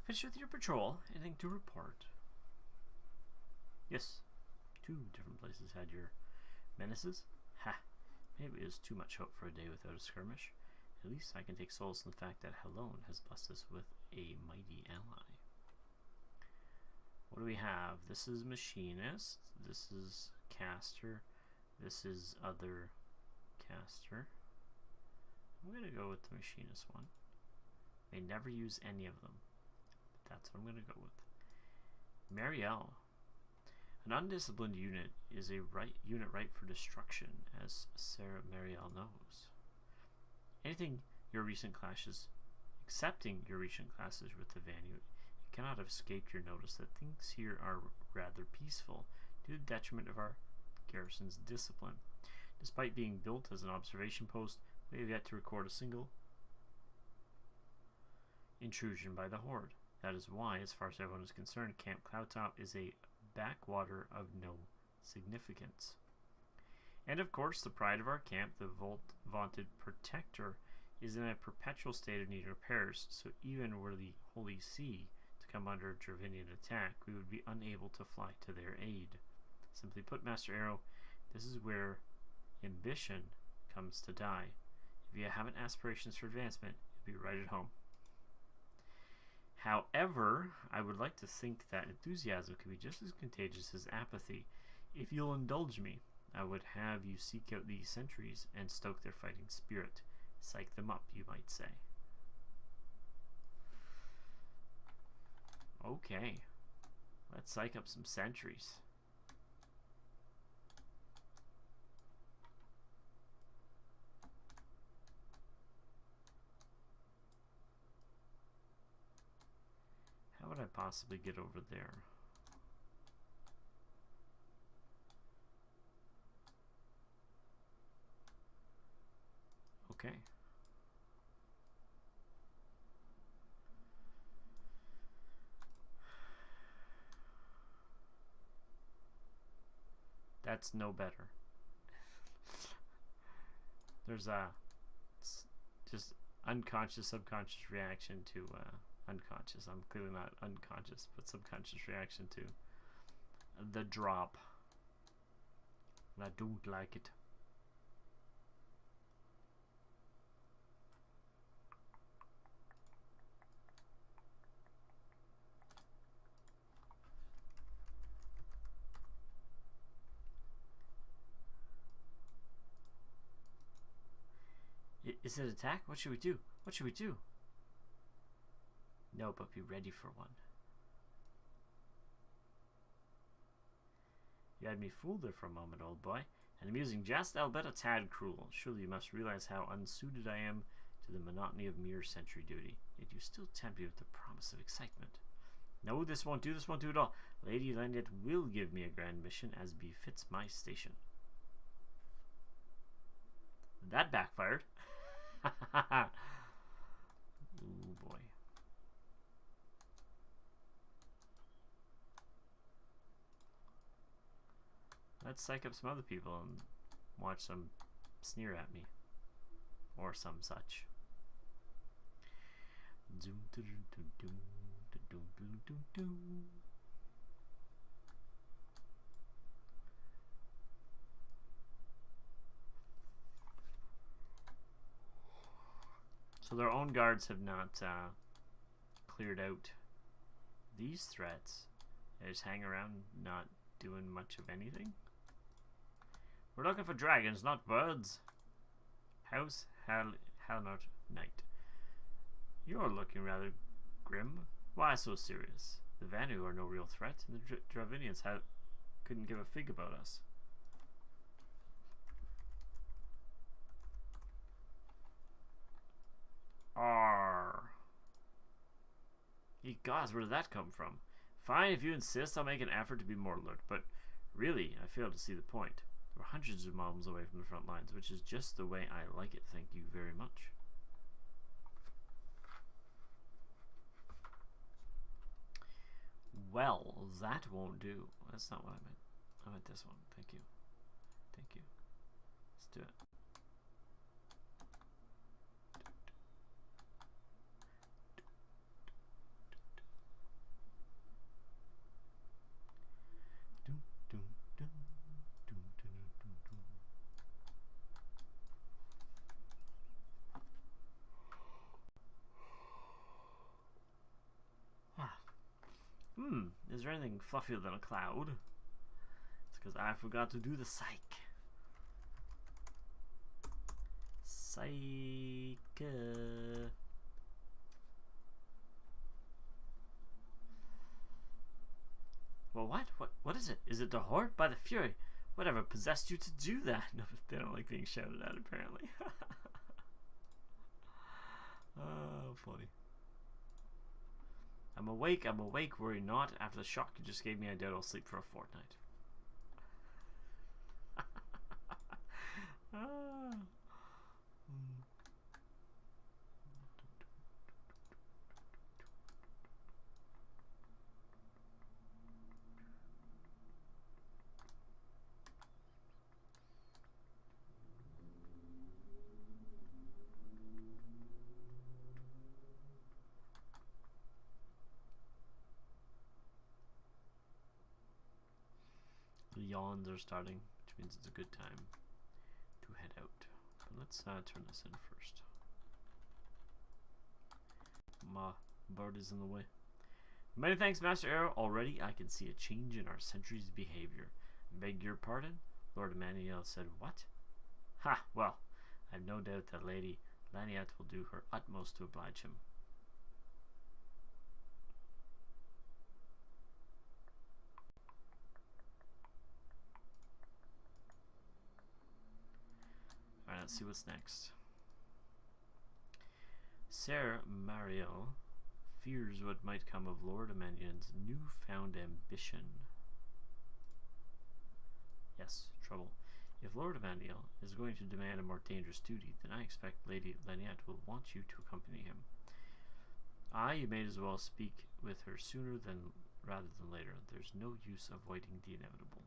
Finished with your patrol. Anything to report? Yes. 2 different places had your menaces. Ha! Maybe it was too much hope for a day without a skirmish. At least I can take solace in the fact that Helone has blessed us with a mighty ally. What do we have? This is Machinist. This is Caster. This is Other Caster. I'm going to go with the Machinist one. May never use any of them. That's what I'm going to go with. Marielle. An undisciplined unit is a unit ripe for destruction, as Sarah Marielle knows. Excepting your recent clashes with the Vanu, it cannot have escaped your notice that things here are rather peaceful, to the detriment of our garrison's discipline. Despite being built as an observation post, we have yet to record a single intrusion by the Horde. That is why, as far as everyone is concerned, Camp Cloudtop is a backwater of no significance. And of course, the pride of our camp, the vaunted Protector, is in a perpetual state of need of repairs, so even were the Holy See to come under Dravinian attack, we would be unable to fly to their aid. Simply put, Master Arrow, this is where ambition comes to die. If you haven't aspirations for advancement, you'll be right at home. However, I would like to think that enthusiasm could be just as contagious as apathy. If you'll indulge me, I would have you seek out these sentries and stoke their fighting spirit. Psych them up, you might say. Okay. Let's psych up some sentries. How would I possibly get over there? Okay. That's no better. There's a just unconscious, subconscious reaction to unconscious. I'm clearly not unconscious, but subconscious reaction to the drop. And I don't like it. Is it attack? What should we do? What should we do? No, but be ready for one. You had me fooled there for a moment, old boy. An amusing jest, albeit a tad cruel. Surely you must realize how unsuited I am to the monotony of mere sentry duty. Yet you still tempt me with the promise of excitement. No, this won't do at all. Lady Lanyet will give me a grand mission as befits my station. That backfired. Oh boy. Let's psych up some other people and watch them sneer at me. Or some such. So their own guards have not cleared out these threats. They just hang around not doing much of anything. We're looking for dragons, not birds. House Halnot Knight. You're looking rather grim. Why so serious? The Vanu are no real threat, and the Dravinians couldn't give a fig about us. Arr. Ye gods, where did that come from? Fine, if you insist, I'll make an effort to be more alert, but really, I fail to see the point. We're hundreds of miles away from the front lines, which is just the way I like it, thank you very much. Well, that won't do. That's not what I meant. I meant this one. Thank you. Thank you. Let's do it. Is there anything fluffier than a cloud? It's because I forgot to do the psych. Psych. Well, what is it? Is it the Horde? By the Fury. Whatever possessed you to do that? No, they don't like being shouted at, apparently. Oh, funny. I'm awake, worry not. After the shock you just gave me, I doubt I'll sleep for a fortnight. The yawns are starting, which means it's a good time to head out. But let's turn this in first. My bird is in the way. Many thanks, Master Arrow. Already I can see a change in our sentry's behavior. Beg your pardon? Lord Emmanuel said, what? Ha! Well, I've no doubt that Lady Lanyet will do her utmost to oblige him. Alright, let's see what's next. Sir Mariel fears what might come of Lord Emmanuel's newfound ambition. Yes, trouble. If Lord Emmanuel is going to demand a more dangerous duty, then I expect Lady Lanyet will want you to accompany him. You may as well speak with her sooner rather than later. There's no use avoiding the inevitable.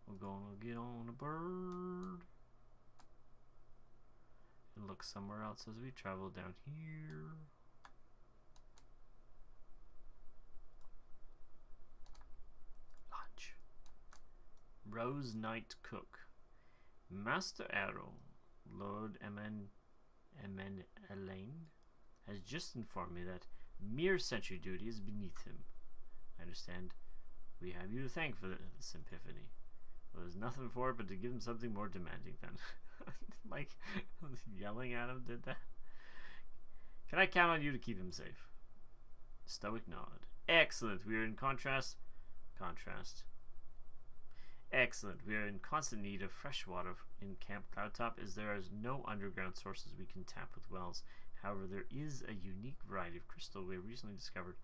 We're gonna get on a bird and look somewhere else as we travel down here. Lodge. Rose Knight Cook. Master Arrow, Lord Elaine, has just informed me that mere sentry duty is beneath him. I understand we have you to thank for this epiphany. Well, there's nothing for it but to give him something more demanding then. Like, yelling at him did that. Can I count on you to keep him safe? Stoic nod. Excellent. We are in contrast. Excellent. We are in constant need of fresh water in Camp Cloudtop, as there is no underground sources we can tap with wells. However, there is a unique variety of crystal we have recently discovered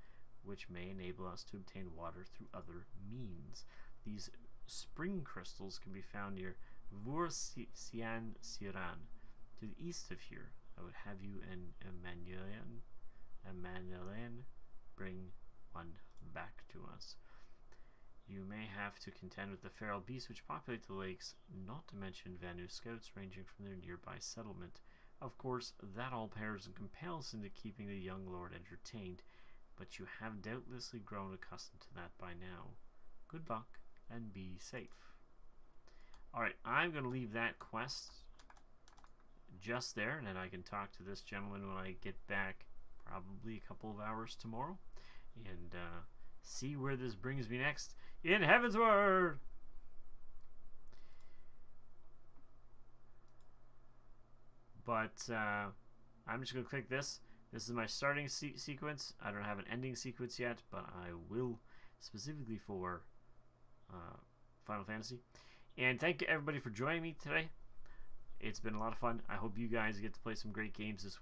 which may enable us to obtain water through other means. These spring crystals can be found near Siran, to the east of here. I would have you and Emmanuelian bring one back to us. You may have to contend with the feral beasts which populate the lakes, not to mention Vanu scouts ranging from their nearby settlement. Of course, that all pales in comparison to keeping the young lord entertained, but you have doubtlessly grown accustomed to that by now. Good luck, and be safe. Alright, I'm going to leave that quest just there, and then I can talk to this gentleman when I get back, probably a couple of hours tomorrow, and see where this brings me next in Heavensward! But I'm just going to click this. This is my starting sequence. I don't have an ending sequence yet, but I will, specifically for Final Fantasy. And thank you everybody for joining me today. It's been a lot of fun. I hope you guys get to play some great games this week.